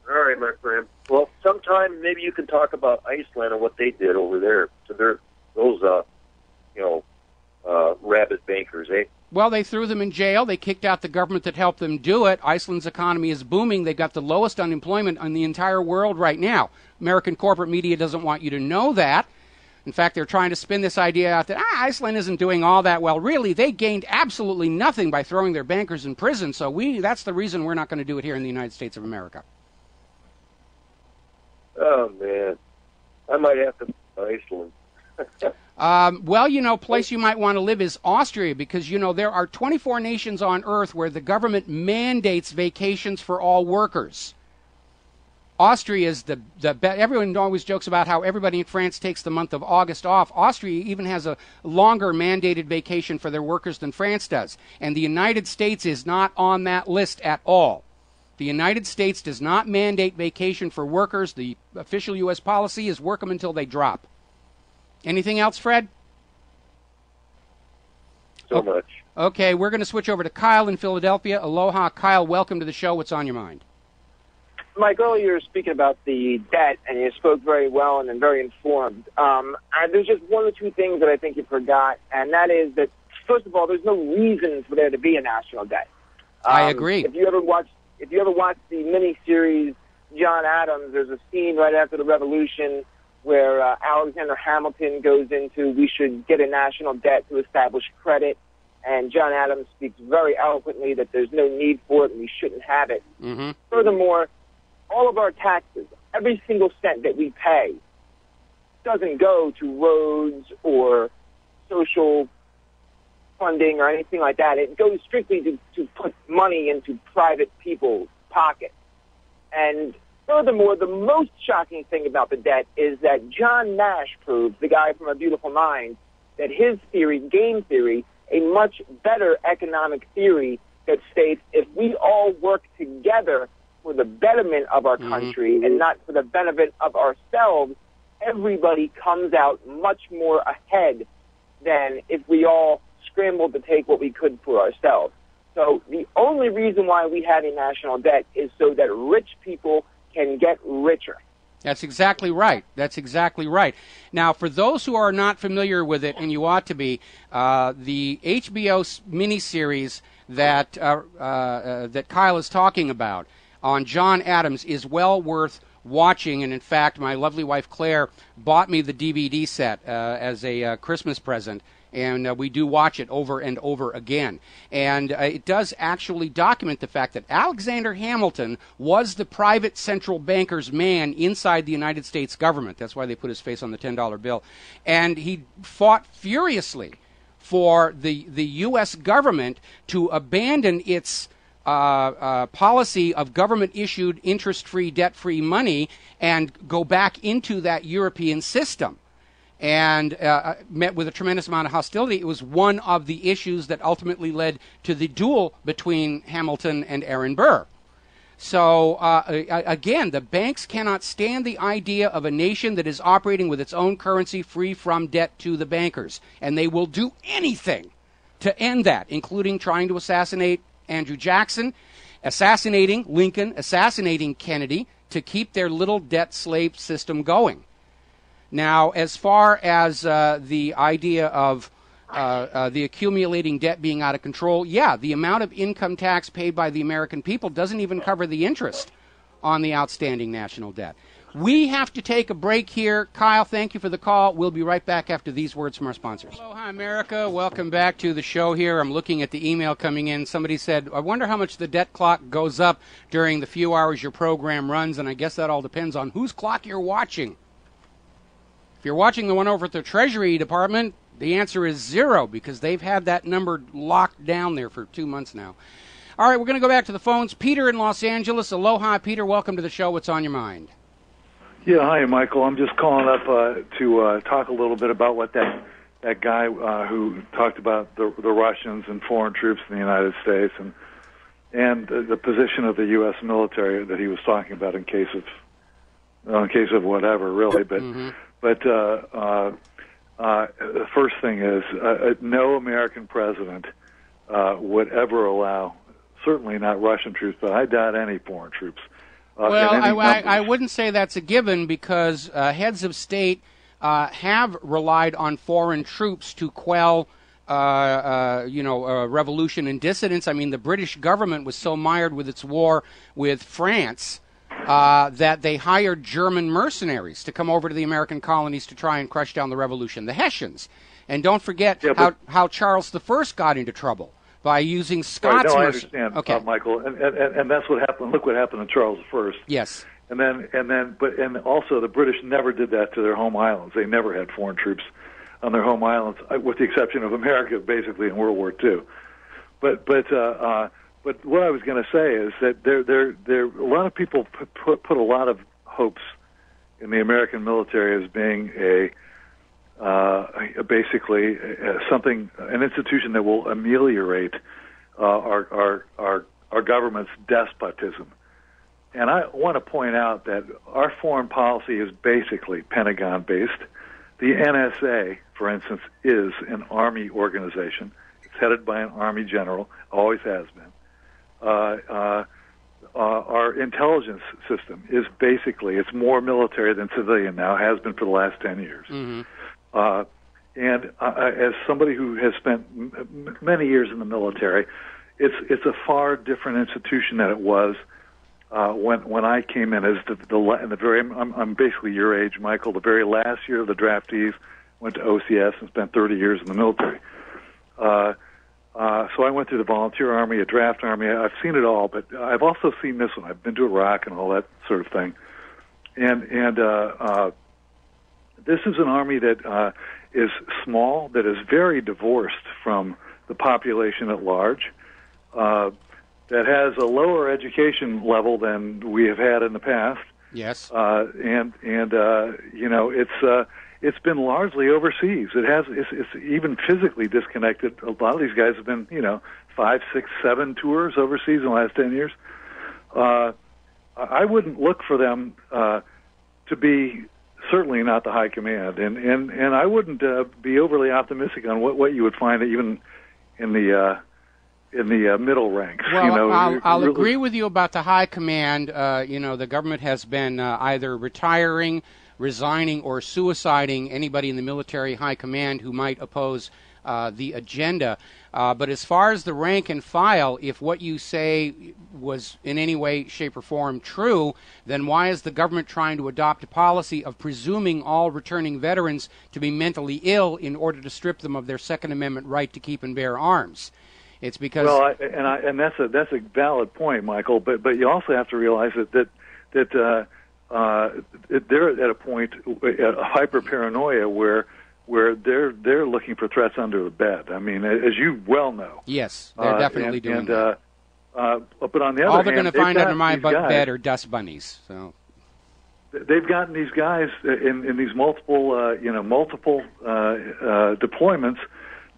All right, my friend. Well, sometime maybe you can talk about Iceland and what they did over there to those rabid bankers, eh? Well, they threw them in jail. They kicked out the government that helped them do it. Iceland's economy is booming. They've got the lowest unemployment in the entire world right now. American corporate media doesn't want you to know that. In fact, they're trying to spin this idea out that Iceland isn't doing all that well. Really, they gained absolutely nothing by throwing their bankers in prison, so that's the reason we're not going to do it here in the United States of America. Oh, man. I might have to Iceland. Well, place you might want to live is Austria because, there are 24 nations on Earth where the government mandates vacations for all workers. Austria is the everyone always jokes about how everybody in France takes the month of August off. Austria even has a longer mandated vacation for their workers than France does. And the United States is not on that list at all. The United States does not mandate vacation for workers. The official U.S. policy is work them until they drop. Anything else, Fred? So much. Okay, we're going to switch over to Kyle in Philadelphia. Aloha, Kyle. Welcome to the show. What's on your mind? Mike, earlier you were speaking about the debt, and you spoke very well and very informed. There's just one or two things that I think you forgot, and that is that, first of all, there's no reason for there to be a national debt. I agree. If you ever watched the miniseries John Adams, there's a scene right after the Revolution where Alexander Hamilton goes into we should get a national debt to establish credit, and John Adams speaks very eloquently that there's no need for it and we shouldn't have it. Mm-hmm. Furthermore, all of our taxes, every single cent that we pay, doesn't go to roads or social funding or anything like that. It goes strictly to put money into private people's pockets. And furthermore, the most shocking thing about the debt is that John Nash proved, the guy from A Beautiful Mind, that his theory, game theory, a much better economic theory that states if we all work together for the betterment of our country and not for the benefit of ourselves, everybody comes out much more ahead than if we all scrambled to take what we could for ourselves. So the only reason why we had a national debt is so that rich people can get richer. That's exactly right. That's exactly right. Now, for those who are not familiar with it, and you ought to be, the HBO miniseries that Kyle is talking about on John Adams is well worth watching, and in fact, my lovely wife Claire bought me the DVD set as a Christmas present, and we do watch it over and over again. And it does actually document the fact that Alexander Hamilton was the private central banker's man inside the United States government. That's why they put his face on the $10 bill. And he fought furiously for the U.S. government to abandon its policy of government-issued interest-free, debt-free money and go back into that European system. And met with a tremendous amount of hostility. It was one of the issues that ultimately led to the duel between Hamilton and Aaron Burr. So, again, the banks cannot stand the idea of a nation that is operating with its own currency free from debt to the bankers. And they will do anything to end that, including trying to assassinate Andrew Jackson, assassinating Lincoln, assassinating Kennedy, to keep their little debt slave system going. Now, as far as the idea of the accumulating debt being out of control, yeah, the amount of income tax paid by the American people doesn't even cover the interest on the outstanding national debt. We have to take a break here. Kyle, thank you for the call. We'll be right back after these words from our sponsors. Hello, hi, America. Welcome back to the show here. I'm looking at the email coming in. Somebody said, I wonder how much the debt clock goes up during the few hours your program runs, and I guess that all depends on whose clock you're watching. If you're watching the one over at the Treasury Department, the answer is 0 because they've had that number locked down there for 2 months now. All right, we're going to go back to the phones. Peter in Los Angeles. Aloha, Peter. Welcome to the show. What's on your mind? Yeah, hi, Michael. I'm just calling up to talk a little bit about what that guy who talked about the Russians and foreign troops in the United States and the position of the U.S. military that he was talking about in case of whatever, really. But the first thing is no American president would ever allow, certainly not Russian troops, but I doubt any foreign troops. Well, I wouldn't say that's a given because heads of state have relied on foreign troops to quell, revolution and dissidents. I mean, the British government was so mired with its war with France that they hired German mercenaries to come over to the American colonies to try and crush down the revolution, the Hessians. And don't forget how Charles I got into trouble. By using Scots. Right, no, I understand, Michael, and that's what happened. Look what happened to Charles I. Yes. And also the British never did that to their home islands. They never had foreign troops on their home islands, with the exception of America, basically in World War II. But what I was going to say is that there a lot of people put a lot of hopes in the American military as being basically an institution that will ameliorate our government's despotism. And I want to point out that our foreign policy is basically Pentagon-based. The NSA, for instance, is an Army organization. It's headed by an Army general, always has been. Our intelligence system is basically, it's more military than civilian now, has been for the last 10 years. As somebody who has spent many years in the military, it's a far different institution than it was when I came in as I'm basically your age, Michael. The very last year of the draftees went to OCS and spent 30 years in the military. So I went through the volunteer army, a draft army. I've seen it all, but I've also seen this one. I've been to Iraq and all that sort of thing, and this is an army that is small, that is very divorced from the population at large, that has a lower education level than we have had in the past. Yes. It's been largely overseas. It's even physically disconnected. A lot of these guys have been 5, 6, 7 tours overseas in the last 10 years. I wouldn't look for them to be certainly not the high command, and I wouldn't be overly optimistic on what you would find even in the middle ranks. Well, I'll agree with you about the high command. The government has been either retiring, resigning, or suiciding anybody in the military high command who might oppose the agenda. But as far as the rank and file, if what you say was in any way, shape, or form true, then why is the government trying to adopt a policy of presuming all returning veterans to be mentally ill in order to strip them of their Second Amendment right to keep and bear arms? It's because and that's a valid point, Michael. But you also have to realize that they're at a point, a hyper paranoia where they're looking for threats under the bed. I mean, as you well know. Yes, they're definitely doing that. But on the other hand, all they're going to find under my bed are dust bunnies. So they've gotten these guys in these multiple deployments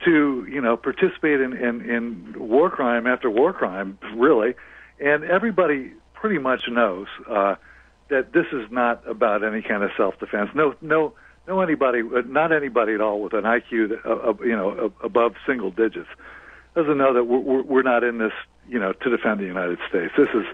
to participate in war crime after war crime, really, and everybody pretty much knows that this is not about any kind of self-defense. Not anybody at all with an IQ that, above single digits doesn't know that we're not in this, to defend the United States. This is.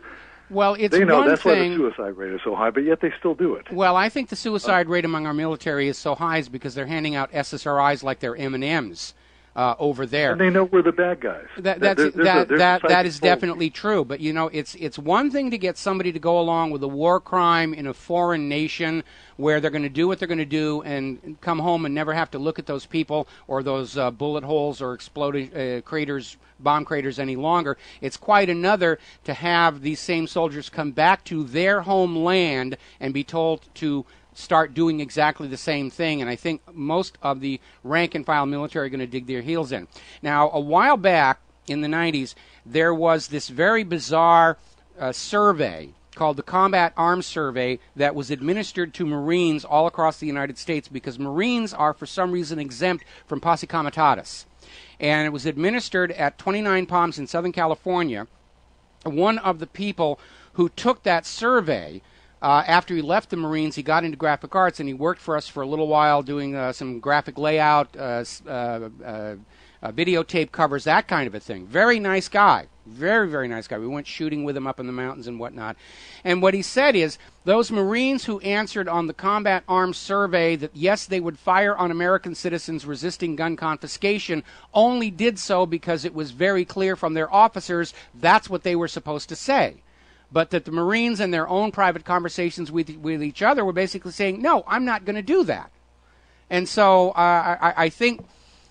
Well, it's they know one that's thing, why the suicide rate is so high, but yet they still do it. Well, I think the suicide rate among our military is so high is because they're handing out SSRIs like they're M&Ms. over there. And they know we're the bad guys. That is definitely true. But, you know, it's one thing to get somebody to go along with a war crime in a foreign nation where they're going to do what they're going to do and come home and never have to look at those people or those bullet holes or exploded craters, bomb craters any longer. It's quite another to have these same soldiers come back to their homeland and be told to start doing exactly the same thing, and I think most of the rank-and-file military are going to dig their heels in. Now, a while back in the 90s, there was this very bizarre survey called the Combat Arms Survey that was administered to Marines all across the United States because Marines are, for some reason, exempt from posse comitatus. And it was administered at 29 Palms in Southern California. One of the people who took that survey, after he left the Marines, he got into graphic arts, and he worked for us for a little while doing some graphic layout, videotape covers, that kind of a thing. Very nice guy. Very, very nice guy. We went shooting with him up in the mountains and whatnot. And what he said is, those Marines who answered on the Combat Arms Survey that, yes, they would fire on American citizens resisting gun confiscation, only did so because it was very clear from their officers that's what they were supposed to say. But that the Marines in their own private conversations with each other were basically saying, no, I'm not going to do that. And so I think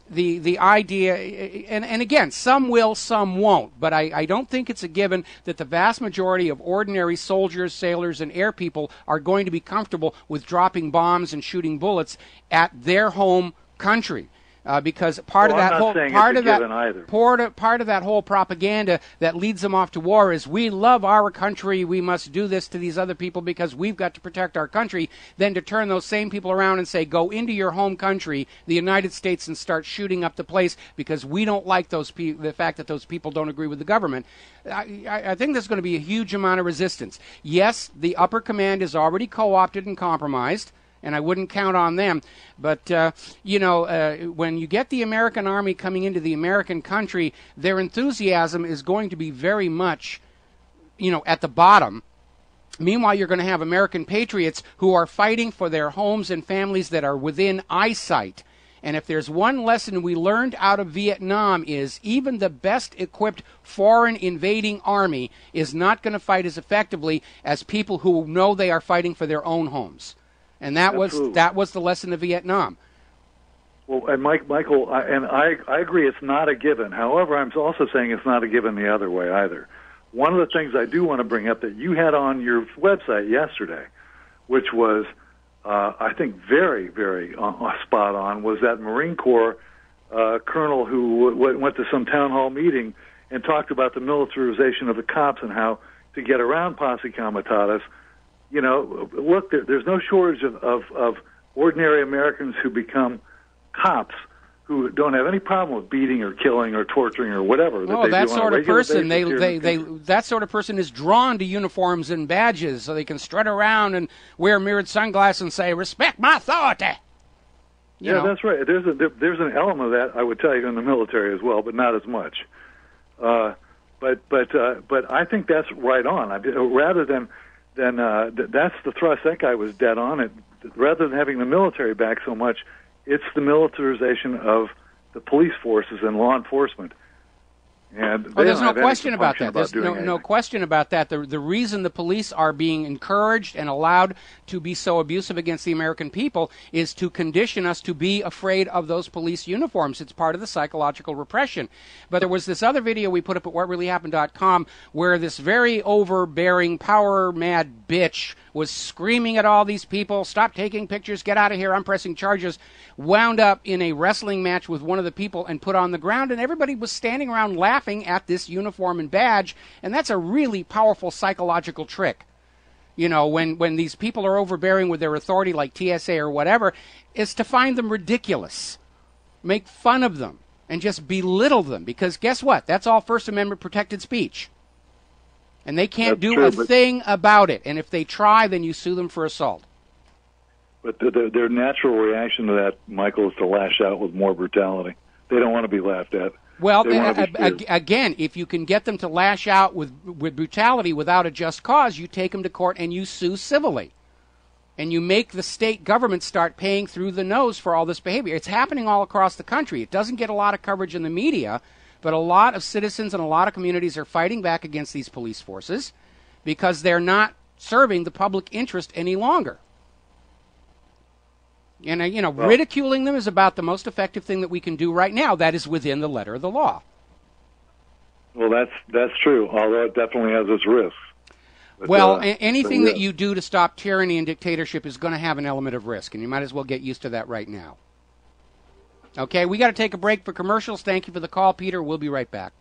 the idea, and again, some will, some won't, but I don't think it's a given that the vast majority of ordinary soldiers, sailors, and air people are going to be comfortable with dropping bombs and shooting bullets at their home country. Because part of that whole propaganda that leads them off to war is, we love our country, we must do this to these other people because we've got to protect our country. Then to turn those same people around and say, go into your home country, the United States, and start shooting up the place because we don't like the fact that those people don't agree with the government. I think there's going to be a huge amount of resistance. Yes, the upper command is already co-opted and compromised, and I wouldn't count on them. But, when you get the American Army coming into the American country, their enthusiasm is going to be very much, at the bottom. Meanwhile, you're going to have American patriots who are fighting for their homes and families that are within eyesight. And if there's one lesson we learned out of Vietnam is even the best equipped foreign invading army is not going to fight as effectively as people who know they are fighting for their own homes. And that was the lesson of Vietnam. Well, and Michael, I agree it's not a given. However, I'm also saying it's not a given the other way either. One of the things I do want to bring up that you had on your website yesterday, which was, I think, very, very spot on, was that Marine Corps colonel who went to some town hall meeting and talked about the militarization of the cops and how to get around posse comitatus. Look, there's no shortage of ordinary Americans who become cops who don't have any problem with beating or killing or torturing or whatever. That sort of person, that sort of person is drawn to uniforms and badges so they can strut around and wear mirrored sunglasses and say, "Respect my authority." That's right. There's an element of that, I would tell you, in the military as well, but not as much. But I think that's right on. Rather than that's the thrust. That guy was dead on it. Rather than having the military back so much, it's the militarization of the police forces and law enforcement. And there's no question about that. There's no question about that. The reason the police are being encouraged and allowed to be so abusive against the American people is to condition us to be afraid of those police uniforms. It's part of the psychological repression. But there was this other video we put up at whatreallyhappened.com where this very overbearing, power-mad bitch was screaming at all these people, "Stop taking pictures, get out of here, I'm pressing charges," wound up in a wrestling match with one of the people and put on the ground, and everybody was standing around laughing at this uniform and badge, and that's a really powerful psychological trick. When these people are overbearing with their authority, like TSA or whatever, is to find them ridiculous, make fun of them, and just belittle them, because guess what? That's all First Amendment protected speech. And they can't do a thing about it. And if they try, then you sue them for assault. But their natural reaction to that, Michael, is to lash out with more brutality. They don't want to be laughed at. Well, again, if you can get them to lash out with brutality without a just cause, you take them to court and you sue civilly. and you make the state government start paying through the nose for all this behavior. It's happening all across the country. It doesn't get a lot of coverage in the media, but a lot of citizens and a lot of communities are fighting back against these police forces because they're not serving the public interest any longer. And, ridiculing them is about the most effective thing that we can do right now. That is within the letter of the law. Well, that's true, although it definitely has its risks. But, anything that you do to stop tyranny and dictatorship is going to have an element of risk, and you might as well get used to that right now. Okay, we got to take a break for commercials. Thank you for the call, Peter. We'll be right back.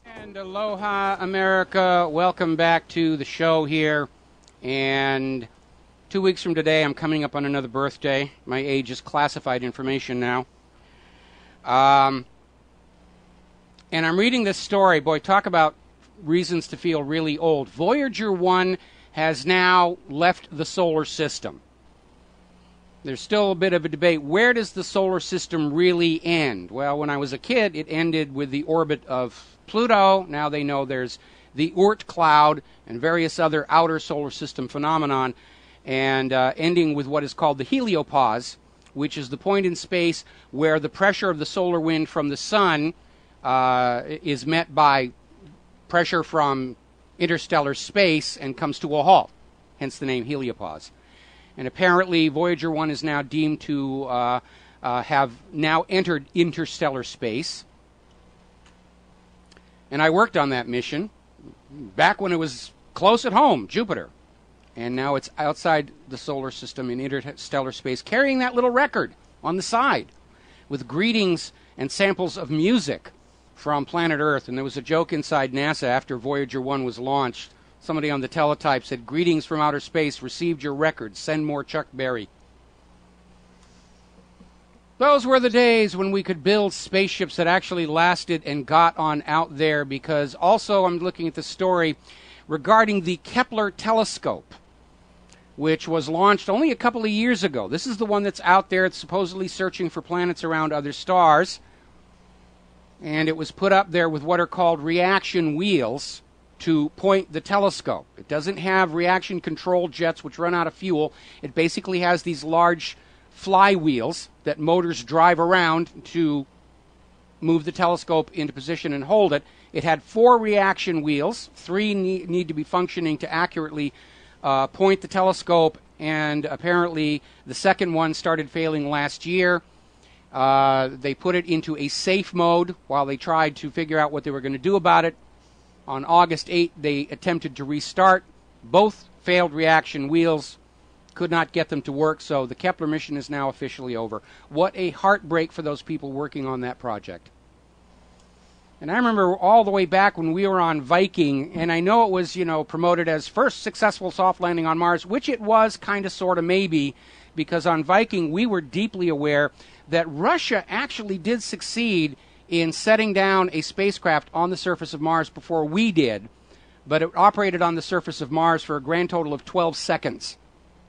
And aloha, America. Welcome back to the show here. And 2 weeks from today, I'm coming up on another birthday. My age is classified information now. And I'm reading this story. Boy, talk about reasons to feel really old. Voyager 1 has now left the solar system. There's still a bit of a debate. Where does the solar system really end? Well, when I was a kid, it ended with the orbit of Pluto. Now they know there's the Oort cloud and various other outer solar system phenomenon, and ending with what is called the heliopause, which is the point in space where the pressure of the solar wind from the sun is met by pressure from interstellar space and comes to a halt, hence the name heliopause. And apparently Voyager 1 is now deemed to have now entered interstellar space. And I worked on that mission back when it was close at home, Jupiter. And now it's outside the solar system in interstellar space, carrying that little record on the side with greetings and samples of music from planet Earth. And there was a joke inside NASA after Voyager 1 was launched. Somebody on the teletype said, "Greetings from outer space, received your record, send more Chuck Berry." Those were the days when we could build spaceships that actually lasted and got on out there, because also I'm looking at the story regarding the Kepler telescope, which was launched only a couple of years ago. This is the one that's out there. It's supposedly searching for planets around other stars. And it was put up there with what are called reaction wheels to point the telescope. It doesn't have reaction control jets which run out of fuel. It basically has these large flywheels that motors drive around to move the telescope into position and hold it. It had 4 reaction wheels. 3 need to be functioning to accurately point the telescope, and apparently the second one started failing last year. They put it into a safe mode while they tried to figure out what they were going to do about it. On August 8th, they attempted to restart. Both failed reaction wheels, could not get them to work, so the Kepler mission is now officially over. What a heartbreak for those people working on that project. And I remember all the way back when we were on Viking, and I know it was, promoted as first successful soft landing on Mars, which it was, kind of, sort of, maybe, because on Viking we were deeply aware that Russia actually did succeed in setting down a spacecraft on the surface of Mars before we did, but it operated on the surface of Mars for a grand total of 12 seconds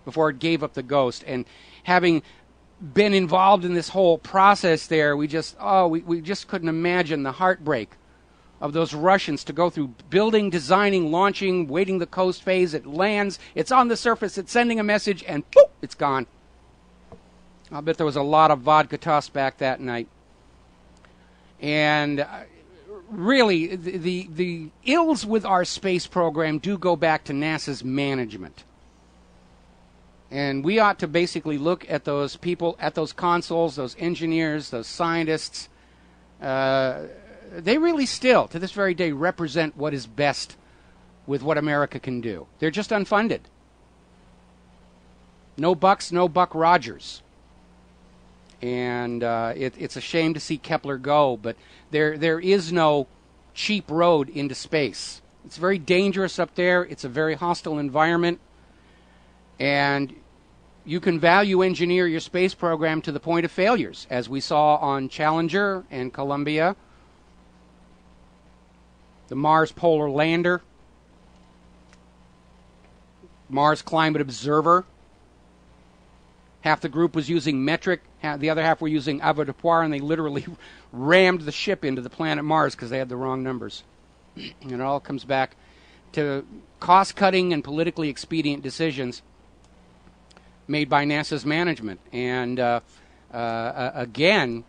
before it gave up the ghost. And having been involved in this whole process there, we just couldn't imagine the heartbreak of those Russians to go through building, designing, launching, waiting the coast phase. It lands, it's on the surface, it's sending a message, and poof, it's gone. I'll bet there was a lot of vodka tossed back that night. And really, the ills with our space program do go back to NASA's management. And we ought to basically look at those people, at those consuls, those engineers, those scientists. They really still, to this very day, represent what is best with what America can do. They're just unfunded. No bucks, no Buck Rogers. And it's a shame to see Kepler go, but there is no cheap road into space. It's very dangerous up there. It's a very hostile environment. And you can value engineer your space program to the point of failures, as we saw on Challenger and Columbia, the Mars Polar Lander, Mars Climate Observer. Half the group was using metric, the other half were using avoirdupois, and they literally rammed the ship into the planet Mars because they had the wrong numbers. And it all comes back to cost-cutting and politically expedient decisions. made by NASA's management. And again,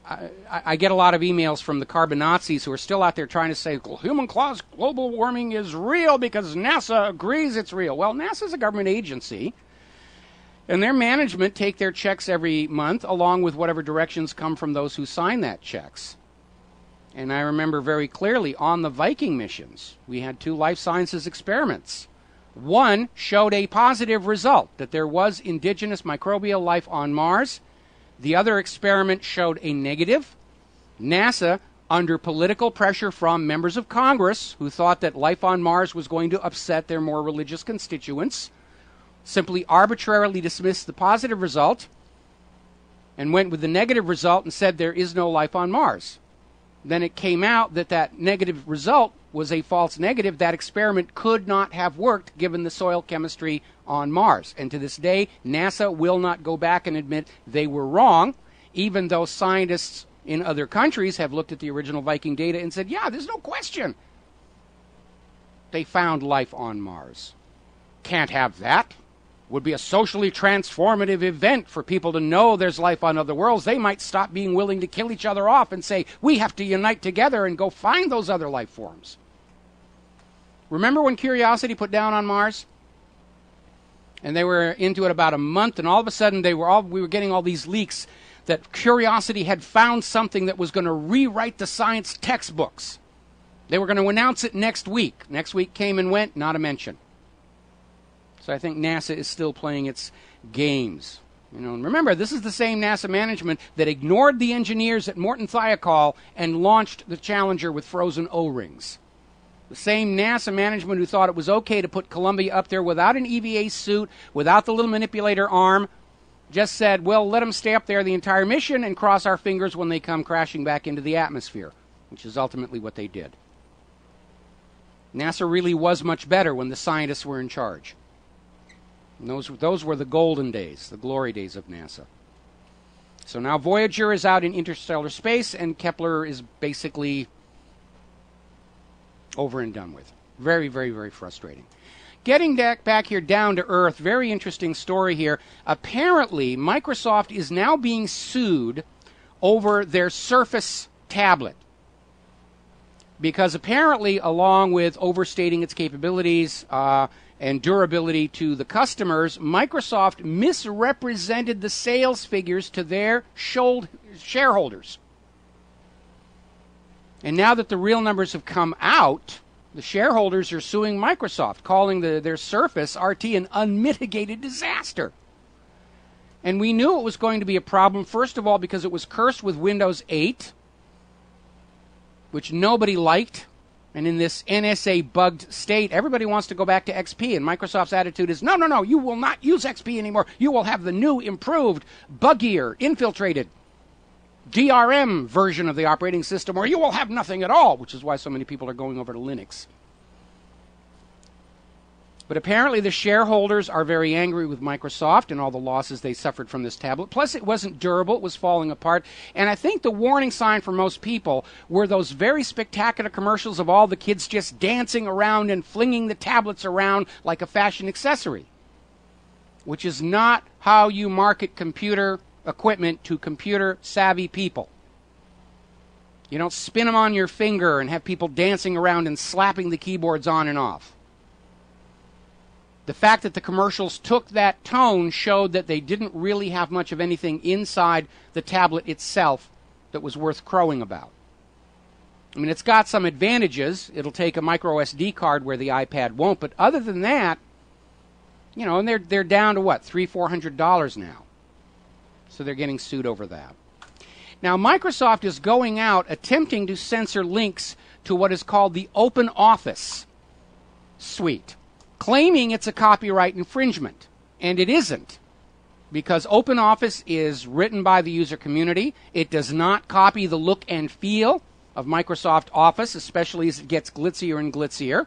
I get a lot of emails from the carbon Nazis who are still out there trying to say human-caused global warming is real because NASA agrees it's real. Well, NASA's a government agency, and their management take their checks every month along with whatever directions come from those who sign that checks. And I remember very clearly on the Viking missions, we had 2 life sciences experiments. One showed a positive result, that there was indigenous microbial life on Mars. The other experiment showed a negative. NASA, under political pressure from members of Congress who thought that life on Mars was going to upset their more religious constituents, simply arbitrarily dismissed the positive result and went with the negative result and said there is no life on Mars. Then it came out that that negative result was a false negative. That experiment could not have worked given the soil chemistry on Mars. And to this day, NASA will not go back and admit they were wrong, even though scientists in other countries have looked at the original Viking data and said, yeah, there's no question they found life on Mars. Can't have that. Would be a socially transformative event for people to know there's life on other worlds. They might stop being willing to kill each other off and say, we have to unite together and go find those other life forms. Remember when Curiosity put down on Mars? And they were into it about a month, and all of a sudden we were getting all these leaks that Curiosity had found something that was going to rewrite the science textbooks. They were going to announce it next week. Next week came and went, not a mention. So I think NASA is still playing its games. And remember, this is the same NASA management that ignored the engineers at Morton Thiokol and launched the Challenger with frozen O-rings. The same NASA management who thought it was okay to put Columbia up there without an EVA suit, without the little manipulator arm, just said, well, let them stay up there the entire mission and cross our fingers when they come crashing back into the atmosphere, which is ultimately what they did. NASA really was much better when the scientists were in charge. And those were the golden days, the glory days of NASA. So now Voyager is out in interstellar space, and Kepler is basically over and done with. Very, very, very frustrating. Getting back here down to Earth, very interesting story here. Apparently, Microsoft is now being sued over their Surface tablet. Because apparently, along with overstating its capabilities and durability to the customers, Microsoft misrepresented the sales figures to their shareholders. And now that the real numbers have come out, the shareholders are suing Microsoft, calling their Surface RT an unmitigated disaster. And we knew it was going to be a problem, first of all, because it was cursed with Windows 8, which nobody liked. And in this NSA-bugged state, everybody wants to go back to XP. And Microsoft's attitude is, no, you will not use XP anymore. You will have the new, improved, buggier, infiltrated DRM version of the operating system, or you will have nothing at all, which is why so many people are going over to Linux. But apparently the shareholders are very angry with Microsoft and all the losses they suffered from this tablet. Plus, it wasn't durable. It was falling apart. And I think the warning sign for most people were those very spectacular commercials of all the kids just dancing around and flinging the tablets around like a fashion accessory, which is not how you market computer equipment to computer-savvy people. You don't spin them on your finger and have people dancing around and slapping the keyboards on and off. The fact that the commercials took that tone showed that they didn't really have much of anything inside the tablet itself that was worth crowing about. I mean, it's got some advantages. It'll take a micro SD card where the iPad won't, but other than that, and they're down to what, $300-400 now. So they're getting sued over that. Now, Microsoft is going out attempting to censor links to what is called the Open Office suite, claiming it's a copyright infringement. And it isn't, because Open Office is written by the user community. It does not copy the look and feel of Microsoft Office, especially as it gets glitzier and glitzier.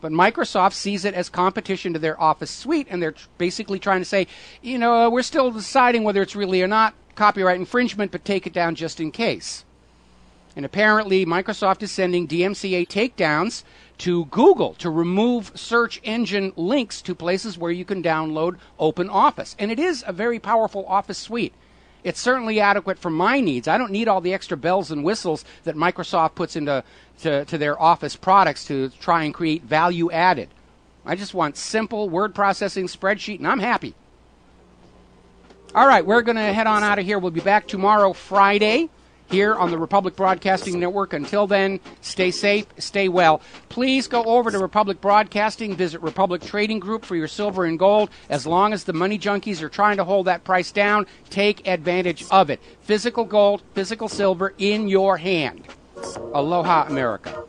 But Microsoft sees it as competition to their Office suite, and they're basically trying to say, we're still deciding whether it's really or not copyright infringement, but take it down just in case. And apparently Microsoft is sending DMCA takedowns to Google to remove search engine links to places where you can download OpenOffice. And it is a very powerful Office suite. It's certainly adequate for my needs. I don't need all the extra bells and whistles that Microsoft puts into to their Office products to try and create value added. I just want simple word processing spreadsheet, and I'm happy. All right, we're going to head on out of here. We'll be back tomorrow, Friday, here on the Republic Broadcasting Network. Until then, stay safe, stay well. Please go over to Republic Broadcasting, visit Republic Trading Group for your silver and gold. As long as the money junkies are trying to hold that price down, take advantage of it. Physical gold, physical silver in your hand. Aloha, America.